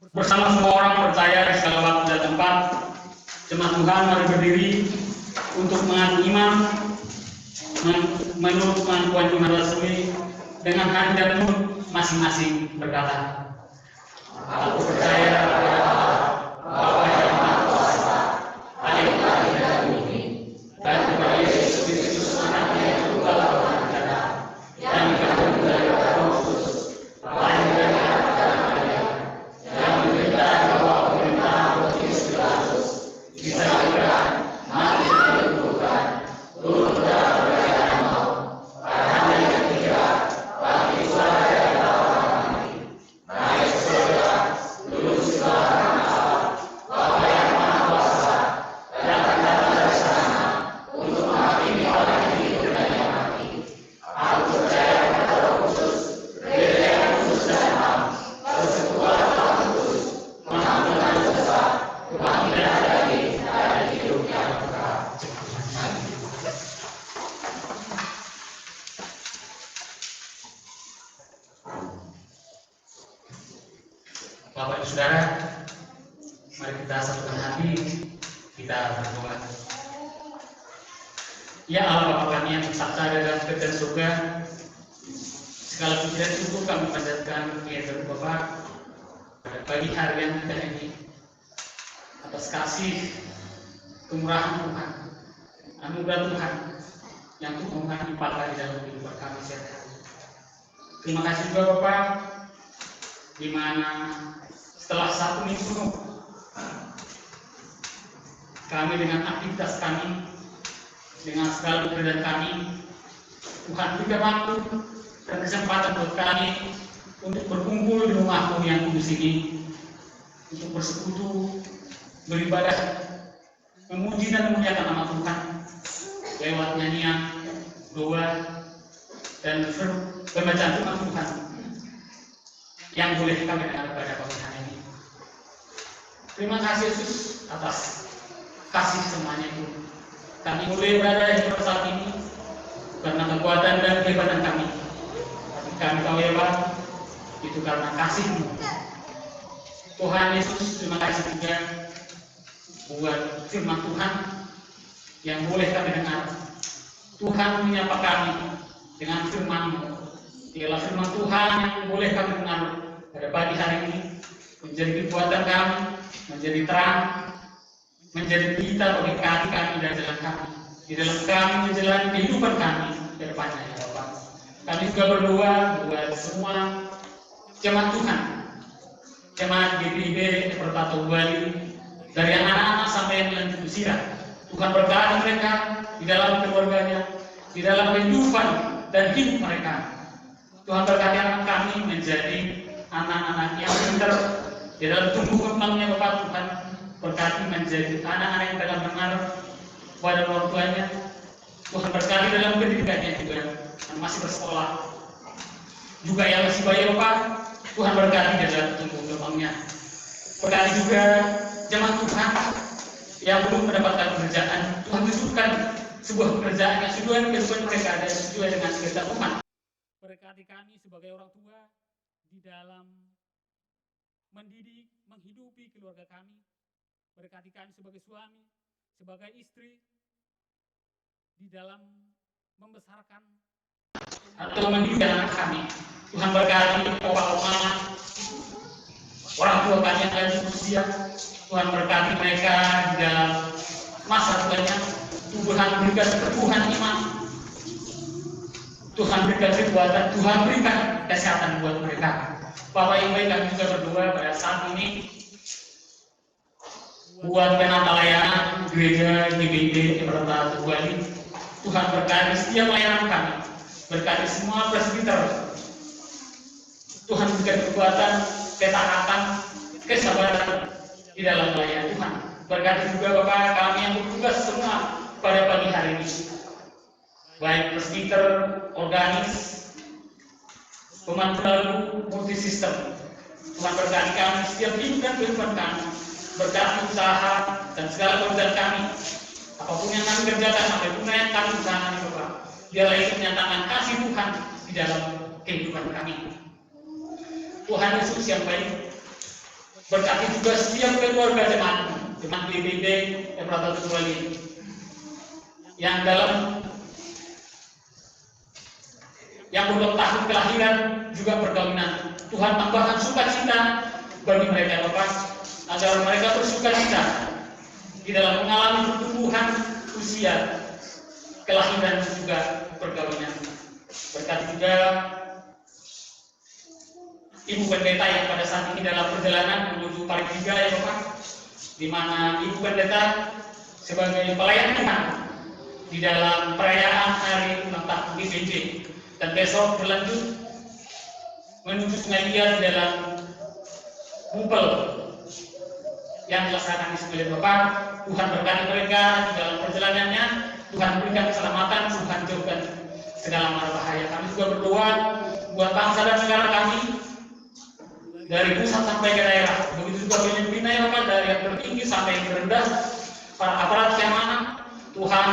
Speaker 3: Bersama semua orang percaya di segala waktu dan tempat, jemaat Tuhan mari berdiri untuk mengaku iman menurut pengakuan iman resmi dengan hati dan mulut masing-masing berkata, aku percaya kepada Allah, Bapa yang Maha Kuasa, Hadir langit dan bumi, dan kepada Yesus Kristus anaknya yang tunggal Tuhan kita, yang dikandung dari Roh Kudus, lahir dari anak Maria, yang menderita di bawah pemerintahan Pontius Pilatus, disalibkan, mati dan dikuburkan, turun ke dalam kerajaan maut, pada hari yang ketiga, bangkit dari antara orang mati, naik ke surga, duduk sebelah Bapak Ibu Saudara, mari kita satukan hati, kita berdoa. Ya Allah Bapa kami yang bersabda dalam kerajaan surga, segala puji dan syukur kami panjatkan kehadirat Bapak pada pagi hari yang indah ini atas kasih kemurahan Tuhan, anugerah Tuhan yang Tuhan limpahkan di dalam kehidupan kami setiap hari. Terima kasih juga Bapak, di mana setelah 1 minggu kami dengan aktivitas kami, dengan segala pekerjaan kami, Tuhan berikan waktu dan kesempatan buat kami untuk berkumpul di rumah-Mu yang kudus ini, untuk bersekutu, beribadah, memuji dan memuliakan nama Tuhan lewat nyanyian, doa, dan pembacaan firman Tuhan yang boleh kami dengar pada pagi hari ini. Terima kasih Yesus atas kasih semuanya itu. Kami boleh berada di tempat saat ini karena kekuatan dan kehebatan kami, tapi kami tahu ya Pak, itu karena kasih-Mu. Tuhan Yesus, terima kasih juga buat firman Tuhan yang boleh kami dengar. Tuhan menyapa kami dengan firman-Mu. Ialah firman Tuhan yang boleh kami dengar pada pagi hari ini, menjadi kekuatan kami, menjadi terang, menjadi kita bagi kaki kami dan jalan kami, di dalam kami menjalani kehidupan kami ke depannya ya Bapak. Kami juga berdoa buat semua jemaat Tuhan, jemaat GPIB Perpatu Bali, dari anak-anak sampai yang lanjut usia. Tuhan berkati mereka di dalam keluarganya, di dalam kehidupan dan hidup mereka. Tuhan berkati anak kami menjadi anak-anak yang pintar di dalam tumbuh kembangnya Bapak. Tuhan berkati menjadi anak-anak yang dalam dengar pada orang tuanya. Tuhan berkati dalam pendidikannya juga yang masih bersekolah, juga yang masih bayi Bapak. Tuhan berkati dalam tumbuh kembangnya. Berkati juga jemaat Tuhan yang belum mendapatkan pekerjaan. Tuhan tunjukkan sebuah pekerjaan yang sesuai dengan kehidupan mereka dan sesuai dengan kehendak Tuhan. Berkati kami sebagai orang tua di dalam mendidik, menghidupi keluarga kami. Berkati kami sebagai suami, sebagai istri, di dalam membesarkan atau mendidik anak kami. Tuhan berkati bapak-bapak, orang tua kami yang lanjut usia. Tuhan berkati mereka di dalam masa tuanya. Tuhan berikan keteguhan iman, Tuhan berikan kekuatan, Tuhan berikan kesehatan buat mereka. Bapak yang baik, kami juga berdoa pada saat ini buat penata layanan gereja GPIB Perpatu Bali. Tuhan berkati setiap layanan kami, berkati semua presbiter. Tuhan berikan kekuatan, ketaatan, kesabaran di dalam pelayanan Tuhan. Berkati juga Bapak kami yang bertugas semua pada pagi hari ini, baik presbiter, organis, pemandu lalu, multisistem. Tuhan berkati kami setiap hidup dan kehidupan kami, berkati usaha dan segala pekerjaan kami, apapun yang kami kerjakan, apapun yang kami usahakan Bapak, biarlah itu menyatakan kasih Tuhan di dalam kehidupan kami. Tuhan Yesus yang baik, berkati juga setiap keluarga jemaat GPIB Perpatu Bali yang belum tahun kelahiran juga perkawinan. Tuhan tambahkan sukacita bagi mereka Bapak, agar mereka bersukacita di dalam mengalami pertumbuhan usia, kelahiran juga perkawinan. Berkati juga Ibu Pendeta yang pada saat ini dalam perjalanan menuju Parigija ya Bapak, di mana Ibu Pendeta sebagai pelayan Tuhan di dalam perayaan hari ulang tahun GPIB, dan besok berlanjut menuju Sungai Liat di dalam Mupel yang dilaksanakan di Sungai Liat Bapak. Tuhan berkati mereka di dalam perjalanannya, Tuhan berikan keselamatan, Tuhan jauhkan segala mara bahaya. Kami juga berdoa buat bangsa dan negara kami, dari pusat sampai ke daerah, begitu juga pemimpinnya ya Bapak, dari yang tertinggi sampai yang terendah, para aparat keamanan. Tuhan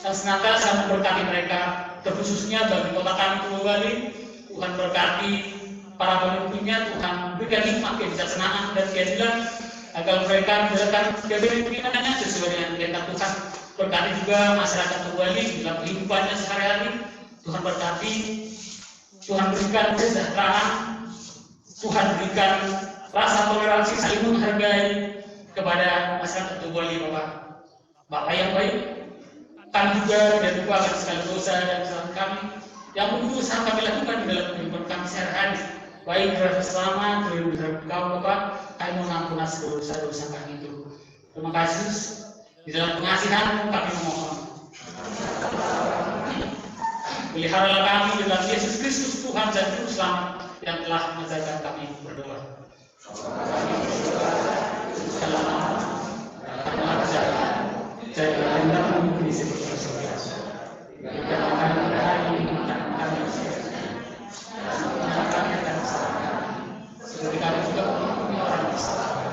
Speaker 3: yang senantiasa memberkati mereka, terkhususnya bagi kota kami Pulau Bali. Tuhan berkati para pemimpinnya Tuhan berikan hikmat, kebijaksanaan dan keadilan agar mereka menjalankan kepemimpinannya sesuai dengan kehendak Tuhan. Berkati juga masyarakat Tubali dalam kehidupannya sehari-hari. Tuhan berkati, Tuhan berikan kesejahteraan, Tuhan berikan rasa toleransi saling menghargai kepada masyarakat Tubali, Bapak yang baik. Kami juga tidak lupa akan segala dosa dan kesalahan kami yang berusaha kami lakukan di dalam kehidupan kami sehari-hari. Baik berada selama terhadap Kau Bapak, kami mohon ampun atas dosa-dosa kami itu. Terima kasih. Di dalam pengasihan kami memohon. Peliharalah kami dalam Yesus Kristus Tuhan dan Juru Selamat yang telah mengajarkan kami berdoa. Seperti kami juga menghukumi orang bersalah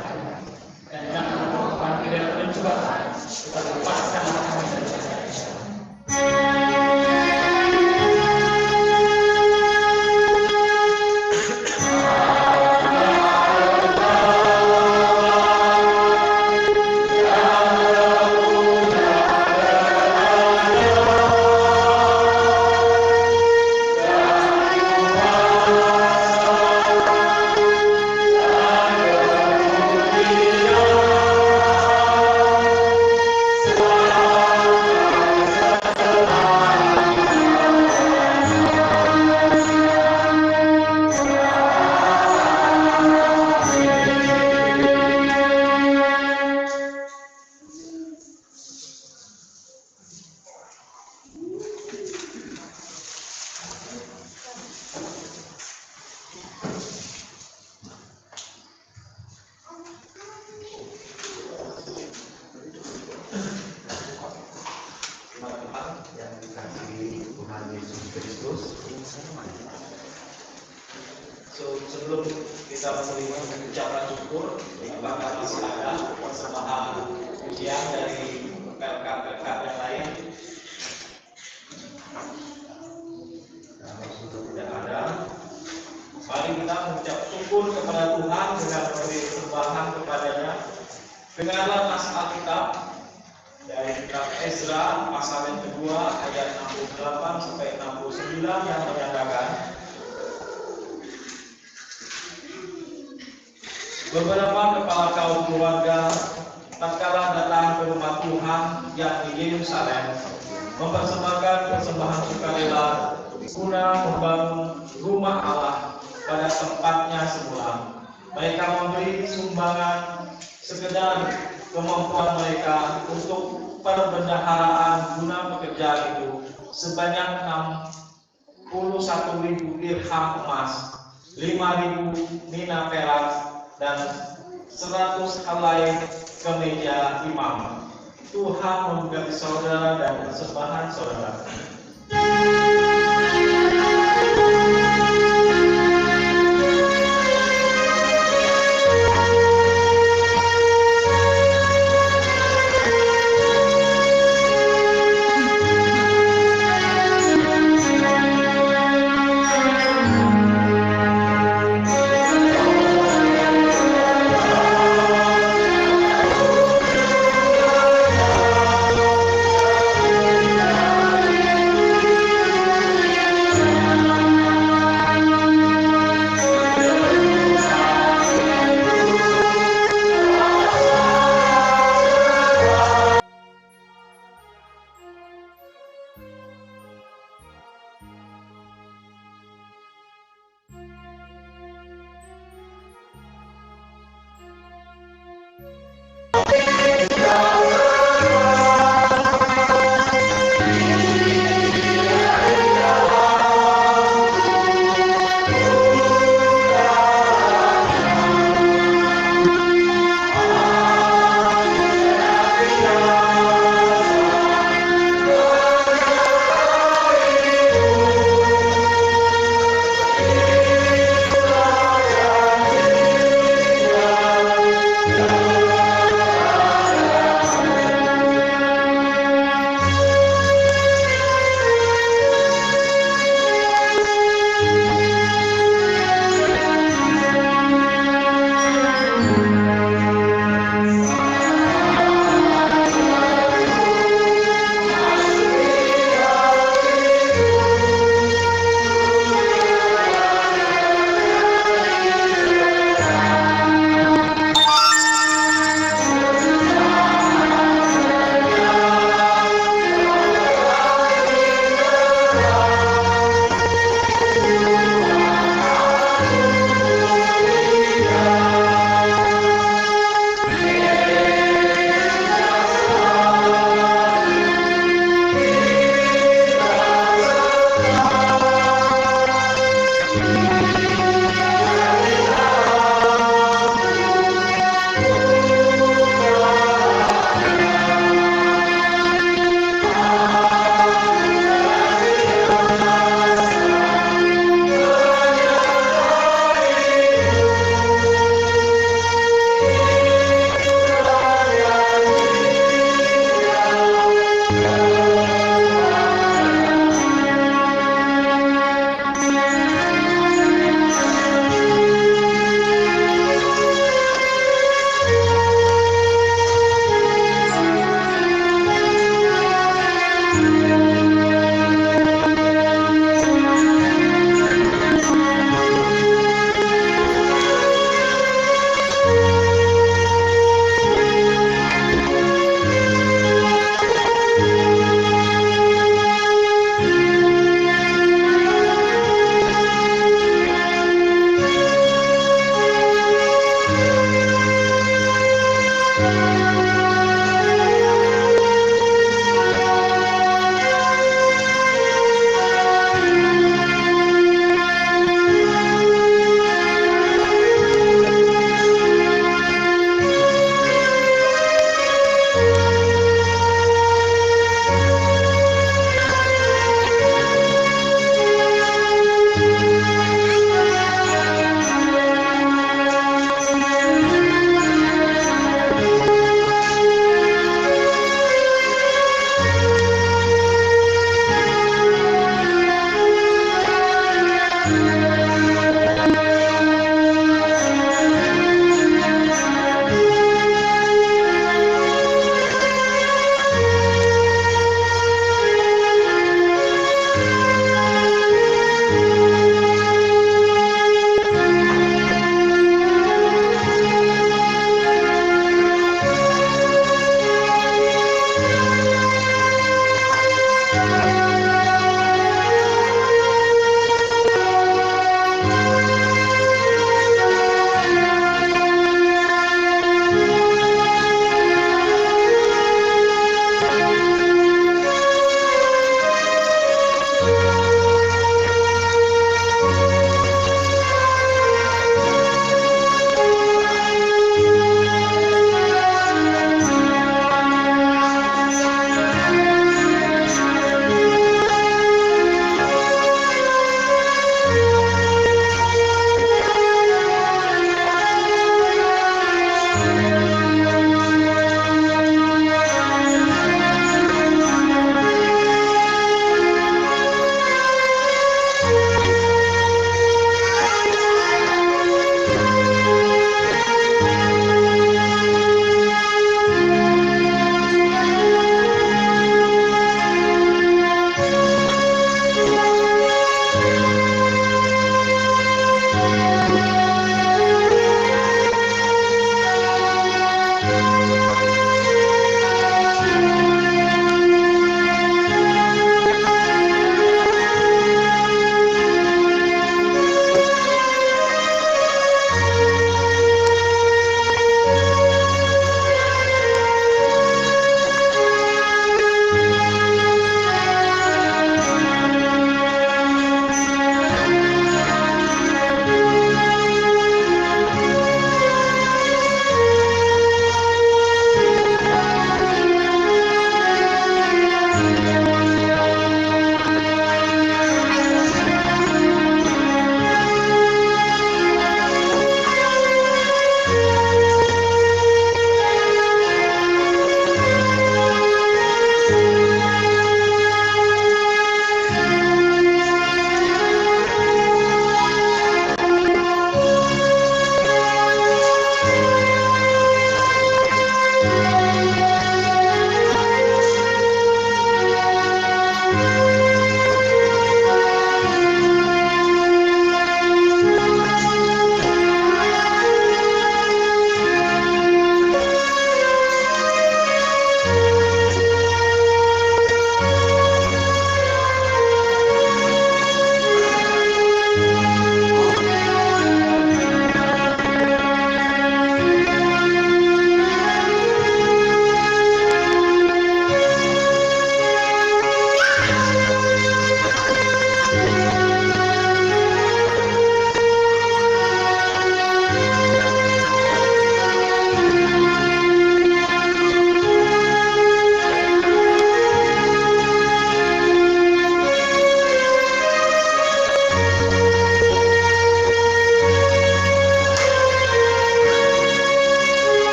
Speaker 3: dan jangan melakukan tidak pencobaan, tetapi lepaskanlah kami dari dosa.
Speaker 5: Sebelum kita menerima ucapan syukur, bahkan masih ada persembahan pujian dari rekan-rekan yang lain. Kalau tidak ada, mari kita mengucap syukur kepada Tuhan dengan memberi persembahan kepadanya. Dengarlah naskah Alkitab dari kitab Ezra pasal yang kedua ayat 68 sampai 69 yang menyatakan, beberapa kepala kaum keluarga tatkala datang ke rumah Tuhan yang di Yerusalem mempersembahkan persembahan sukarela guna membangun rumah Allah pada tempatnya semula. Mereka memberi sumbangan sekedar kemampuan mereka untuk perbendaharaan guna pekerjaan itu sebanyak 61.000 dirham emas, 5.000 mina perak, dan 100 helai kemeja imam. Tuhan memberkati saudara dan persembahan saudara.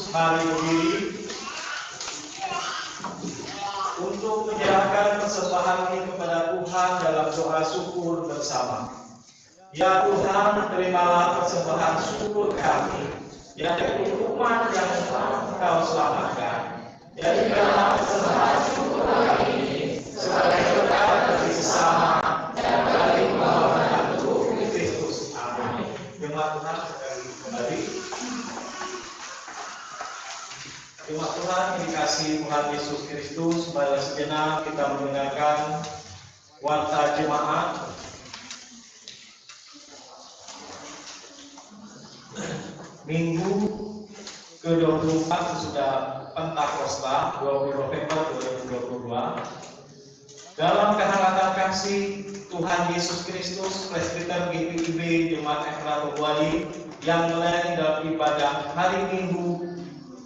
Speaker 5: mari berdiri untuk menyerahkan persembahan ini kepada Tuhan dalam doa syukur bersama. Ya Tuhan, terimalah persembahan syukur kami yang dari umat yang telah Engkau selamatkan. Jadikanlah persembahan syukur kami ini sebagai berkat bagi sesama dan bagi penghormatan Tuhan Kristus. Amin. Jemaat Tuhan sekali kembali. Jemaat Tuhan yang dikasihi Tuhan Yesus Kristus, pada sejenak kita mendengarkan warta jemaat Minggu ke-24 sudah Pentakosta 20 November 2022. Dalam kehangatan kasih Tuhan Yesus Kristus, Presbiter GPIB Jemaat Efraim Wali yang melayani dalam ibadah hari Minggu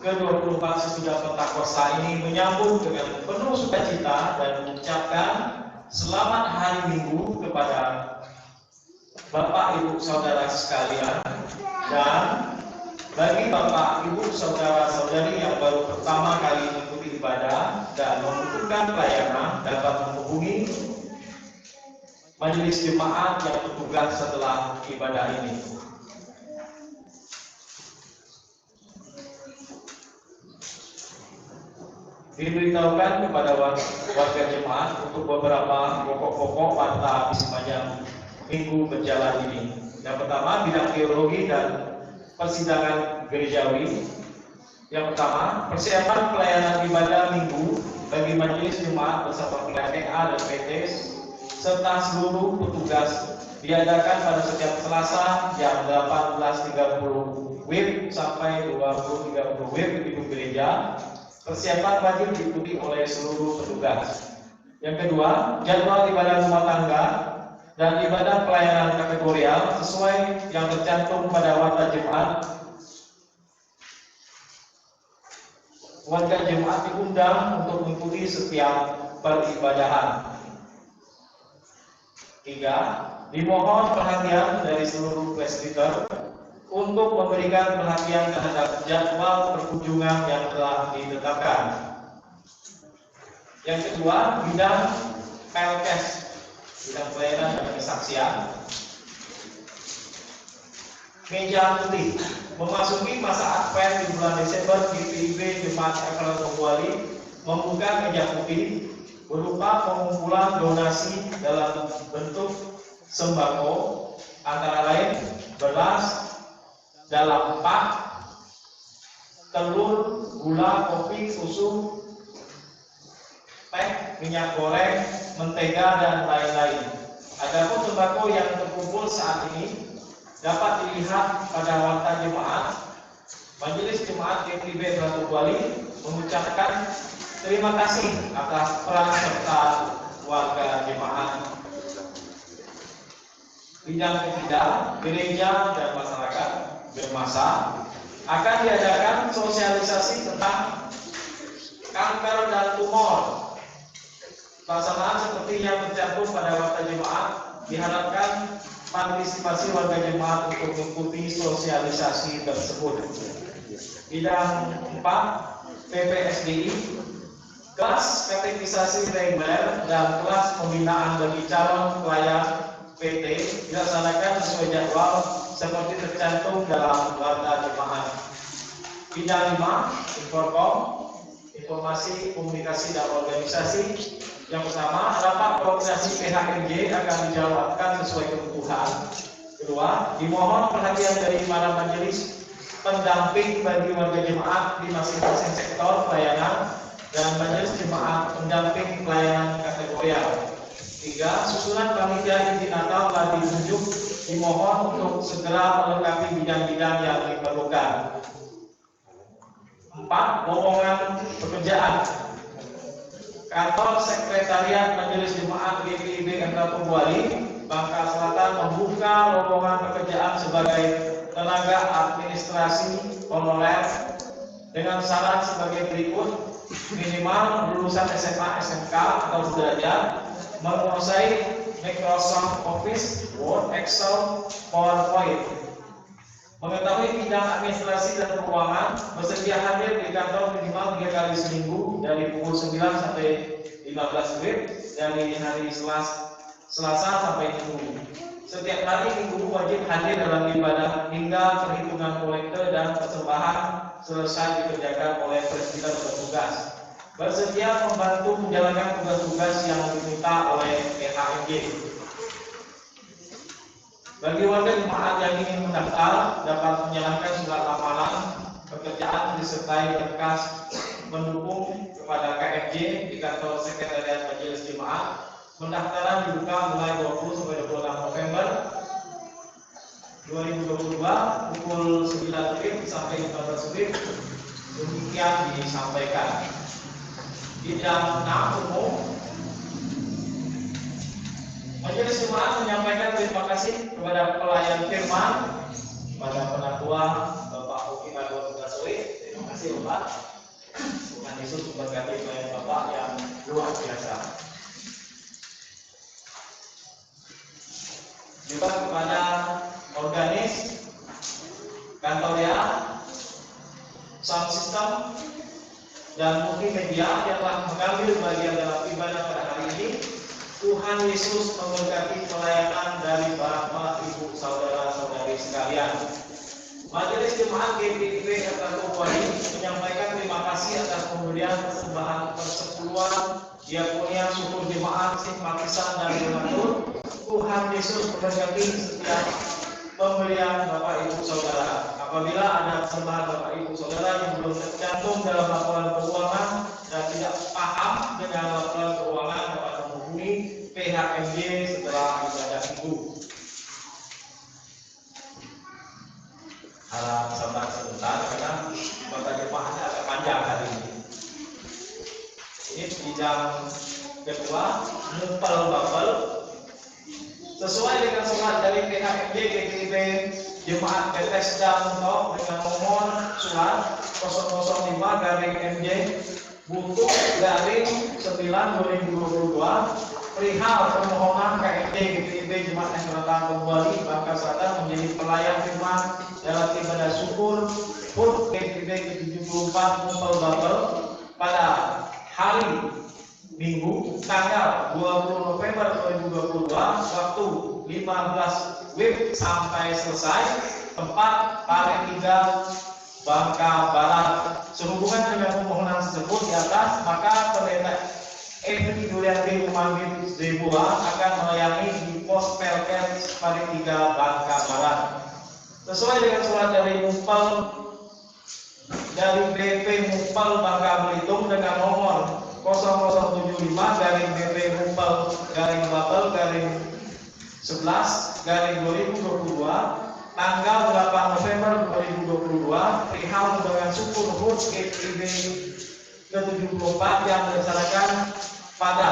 Speaker 5: ke-24 sesudah Pentakosta ini menyambut dengan penuh sukacita dan mengucapkan selamat hari Minggu kepada Bapak Ibu Saudara sekalian, dan bagi Bapak Ibu Saudara-saudari yang baru pertama kali mengikuti ibadah dan membutuhkan pelayanan, dapat menghubungi majelis jemaat yang bertugas setelah ibadah ini. Diberitahukan kepada warga jemaat untuk beberapa pokok-pokok warta di sepanjang minggu berjalan ini. Yang pertama, bidang teologi dan persidangan gerejawi. Yang pertama, persiapan pelayanan ibadah minggu bagi majelis jemaat bersama pelayan TA dan PT serta seluruh petugas diadakan pada setiap Selasa jam 18.30 WIB sampai 20.30 WIB di gedung gereja. Persiapan wajib diikuti oleh seluruh petugas. Yang kedua, jadwal ibadah rumah tangga dan ibadah pelayanan kategorial sesuai yang tercantum pada warta jemaat. Warga jemaat diundang untuk mengikuti setiap peribadahan. 3. Dimohon perhatian dari seluruh presbiter untuk memberikan perhatian terhadap jadwal perkunjungan yang telah ditetapkan. Yang kedua, bidang PLKes, bidang pelayanan dan kesaksian. Meja putih, memasuki masa Advent di bulan Desember, GPIB Jemaat Efraim Wali membuka meja putih berupa pengumpulan donasi dalam bentuk sembako, antara lain beras dalam pak, telur, gula, kopi, susu, teh, minyak goreng, mentega, dan lain-lain. Adapun sembako yang terkumpul saat ini dapat dilihat pada warta jemaat. Majelis Jemaat GPIB Efraim Wali mengucapkan terima kasih atas peran serta warga jemaat. Bidang ketiga, gereja dan masyarakat bermasa akan diadakan sosialisasi tentang kanker dan tumor. Pelaksanaan seperti yang tercantum pada warta jemaat diharapkan partisipasi warga jemaat untuk mengikuti sosialisasi tersebut. Bidang 4, PPSDI, kelas katekisasi reguler dan kelas pembinaan bagi calon pelayan PT dilaksanakan sesuai jadwal seperti tercantum dalam warta jemaat. Bidang 5, Inforkom, informasi, komunikasi, dan organisasi. Yang pertama, rapat koordinasi PHMJ akan dijadwalkan sesuai kebutuhan. Kedua, dimohon perhatian dari para majelis pendamping bagi warga jemaat di masing-masing sektor pelayanan dan majelis jemaat pendamping pelayanan kategorial. 3. Susunan panitia inti Natal telah ditunjuk, dimohon untuk segera melengkapi bidang-bidang yang diperlukan. 4. Lowongan pekerjaan. Kantor Sekretariat Majelis Jemaat GPIB Efraim Wali Bangka Selatan membuka lowongan pekerjaan sebagai tenaga administrasi honorer dengan syarat sebagai berikut: minimal lulusan SMA, SMK atau sederajat, menguasai Microsoft Office, Word, Excel, PowerPoint, Mengetahui bidang administrasi dan keuangan, bersedia hadir di kantor minimal 3 kali seminggu dari pukul 9 sampai 15 WIB dari hari Selasa sampai Minggu. Setiap hari Minggu wajib hadir dalam ibadah hingga perhitungan kolekte dan persembahan selesai dikerjakan oleh presbiter bertugas. Bersedia membantu menjalankan tugas-tugas yang diminta oleh PHMJ. Bagi warga jemaat yang ingin mendaftar dapat menyerahkan surat lamaran pekerjaan disertai berkas mendukung kepada KFJ di kantor Sekretariat Majelis Jemaat. Pendaftaran dibuka mulai 20 sampai 26 November 2022 pukul 9 WIB sampai 15 WIB. Demikian disampaikan. Bidang 6 umum, Majelis Jemaat menyampaikan terima kasih kepada pelayan firman, kepada penatua Bapak Uki Madua Tugasoi. Terima kasih Bapak. Tuhan Yesus memberkati pelayan Bapak yang luar biasa. Juga kepada organis, kantoria, sound system, dan multimedia yang telah mengambil bagian dalam ibadah pada hari ini. Tuhan Yesus memberkati pelayanan dari Bapak, Ibu, Saudara-saudari sekalian. Majelis Jemaat GPIB Kertakobuani menyampaikan terima kasih atas pemberian persembahan persepuluhan, diakonia, syukur jemaat, simpatisan, dan donatur. Tuhan Yesus memberkati setiap pemberian Bapak, Ibu, Saudara. Apabila ada persembahan Bapak, Ibu, Saudara yang belum tercantum dalam laporan keuangan dan tidak paham dengan laporan keuangan, dapat menghubungi PHMJ setelah ibadah minggu. Harap sabar sebentar karena ibadah jemaatnya agak panjang hari ini. Ini bidang kedua, ngumpul bubble. Sesuai dengan surat dari PHMJ GPIB Jemaat Bethesda Muntok dengan nomor surat 005/MJ Butuh garing 9/2022 perihal permohonan KMJ GPIB Jemaat Kertakobuani Bangka Selatan menjadi pelayan firman dalam ibadah syukur HUT GPIB ke-74 Ngumpul Bubble pada hari Minggu tanggal 20 November 2022 waktu 15 WIB sampai selesai, tempat Pare 3 Bangka Barat. Sehubungan dengan permohonan tersebut di atas, maka Pendeta Edi Dulianti memanggil Debuah akan melayani di pos Pelkes Pare 3 Bangka Barat. Sesuai dengan surat dari Mumpel dari BP Mumpel Bangka Belitung dengan nomor 0075/BP Mumpel-Babel-11/2022 tanggal 8 November 2022 perihal undangan syukur HUT GPIB ke-74 yang dilaksanakan pada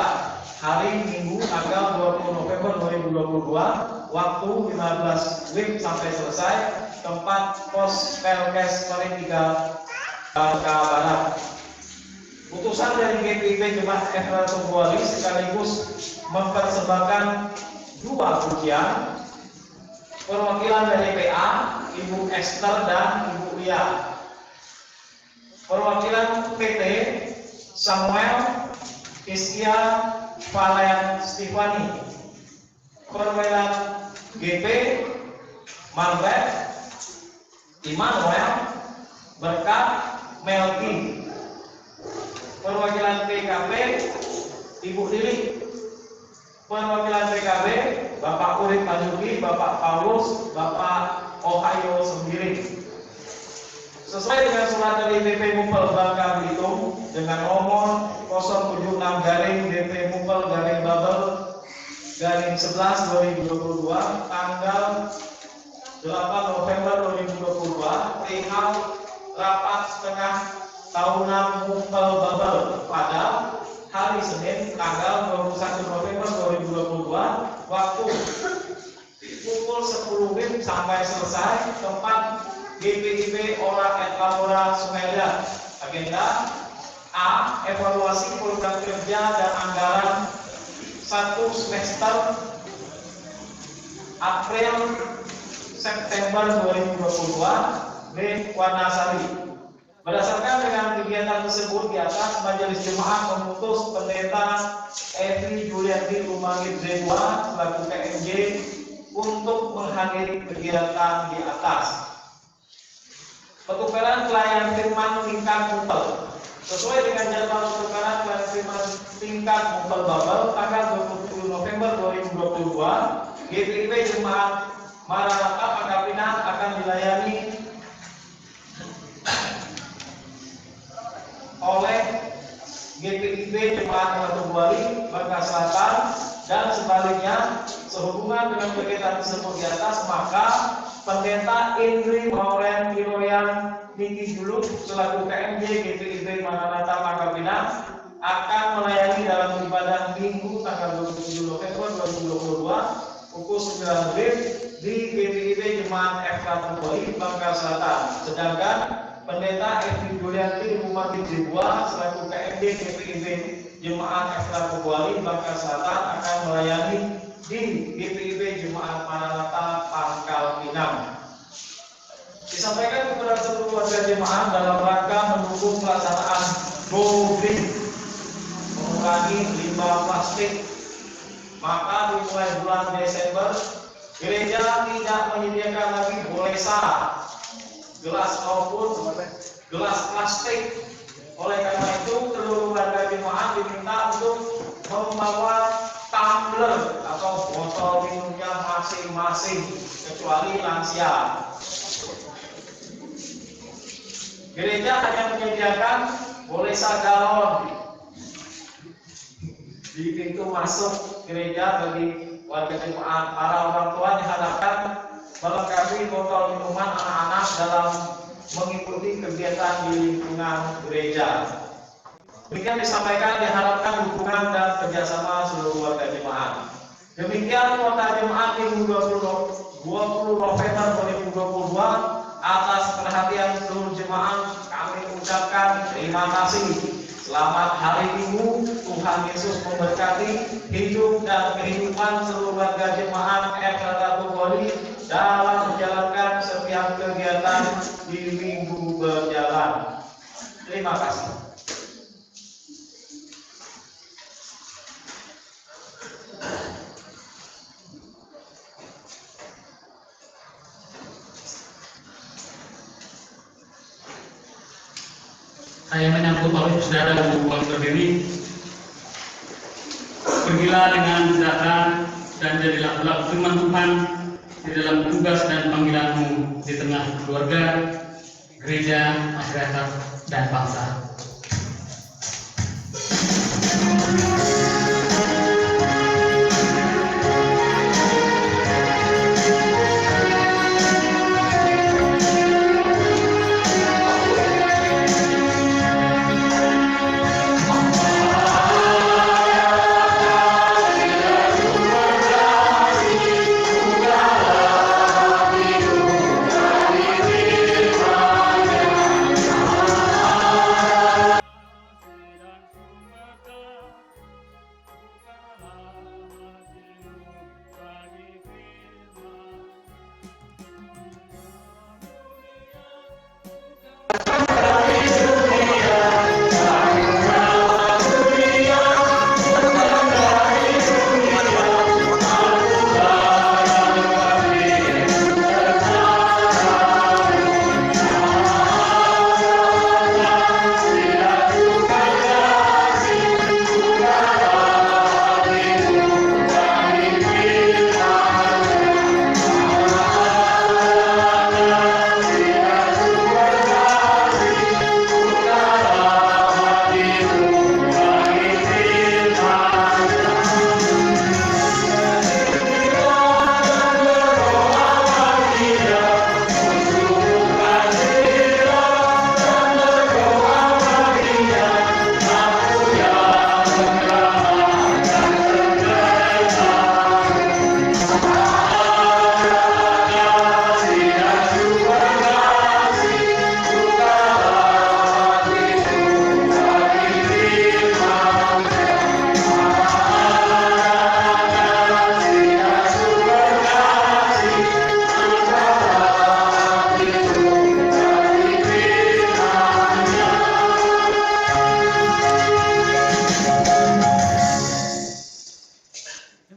Speaker 5: hari Minggu tanggal 20 November 2022 waktu 15 WIB sampai selesai, tempat pos Pelkes Pare 3 Bangka Barat. Putusan dari GPIB Jemaat Kertakobuani sekaligus mempersembahkan dua pujian. Perwakilan dari PA, Ibu Esther dan Ibu Lia. Perwakilan PT, Samuel, Iskia, Valen Stefani. Perwakilan GP, Marbet, Immanuel, Berkat, Melki. Perwakilan PKP, Ibu Lili. Perwakilan PKB, Bapak Urip Tanjuki, Bapak Paulus, Bapak Ohio Sembiring. Sesuai dengan surat dari BP Mumpel Bangka Belitung dengan nomor 076/BP Mumpel-Babel-11/2022 tanggal 8 November 2022 perihal rapat setengah tahunan Mumpel Babel pada hari Senin tanggal 21 November 2022 waktu pukul 10 WIB sampai selesai, tempat GPIB Ora et Labora Sungai Liat. Agenda A. Evaluasi program kerja dan anggaran 1 semester April September 2022 di Wanasari. Berdasarkan dengan kegiatan tersebut di atas, Majelis Jemaat memutus Pendeta Evi Julianti Rumangit Zebua selaku PMJ untuk menghadiri kegiatan di atas. Pertukaran pelayan firman tingkat Mupel. Sesuai dengan jadwal pertukaran pelayan firman tingkat Mupel Babel tanggal 27 November 2022, GPIP Jemaat Maranatha Pangkapinan akan dilayani oleh GPIB Jemaat Matubuari Bangka Selatan, dan sebaliknya sehubungan dengan kegiatan tersebut di atas, maka Pendeta Indri Mauren Iroyan Niki Juluk selaku PMJ GPIB Maranatha Pangkapinan akan melayani dalam ibadah Minggu tanggal 27 November 2022 pukul 9 WIB di GPIB Jemaat FK Matubuari Bangka Selatan. Sedangkan Pendeta Evi Julianti Rumangit Zebua selaku PMJ GPIB Jemaat FK Matubuari Bangka Selatan akan melayani di GPIB Jemaat Maranatha Pangkal Pinang. Disampaikan kepada seluruh warga jemaat dalam rangka mendukung pelaksanaan Go Green, mengurangi limbah plastik, maka dimulai bulan Desember gereja tidak menyediakan lagi bolesa, gelas maupun gelas plastik. Oleh karena itu, seluruh warga jemaat diminta untuk membawa tumbler atau botol minumnya masing-masing, kecuali lansia. Gereja hanya menyediakan bolesa galon di pintu masuk gereja bagi warga jemaat. Para orang tua diharapkan melengkapi botol minuman anak-anak dalam mengikuti kegiatan di lingkungan gereja. Demikian disampaikan, diharapkan dukungan dan kerjasama seluruh warga jemaat. Demikian Kota Jemaat Minggu 20 November 2022. Atas perhatian seluruh jemaat kami ucapkan terima kasih. Selamat hari Minggu. Tuhan Yesus memberkati hidup dan kehidupan seluruh warga jemaat FK Matubuari dalam menjalankan setiap kegiatan di minggu berjalan. Terima kasih.
Speaker 3: Saya menyambut Bapak Saudara dan Bapak berdiri. Pergilah dengan sejahtera dan jadilah pelaku firman Tuhan di dalam tugas dan panggilanmu di tengah keluarga, gereja, masyarakat, dan bangsa.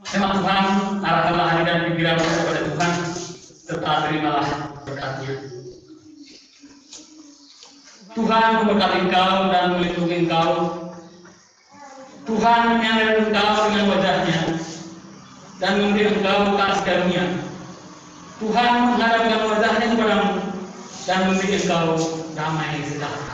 Speaker 3: Firman Tuhan, arahkanlah hati dan pikiranmu kepada Tuhan, serta terimalah berkat-Nya. Tuhan memberkati engkau dan melindungi engkau. Tuhan menyandang engkau dengan wajah-Nya dan memberi engkau kasih karunia. Tuhan menghadapkan wajah-Nya kepadamu dan memberi engkau damai sejahtera.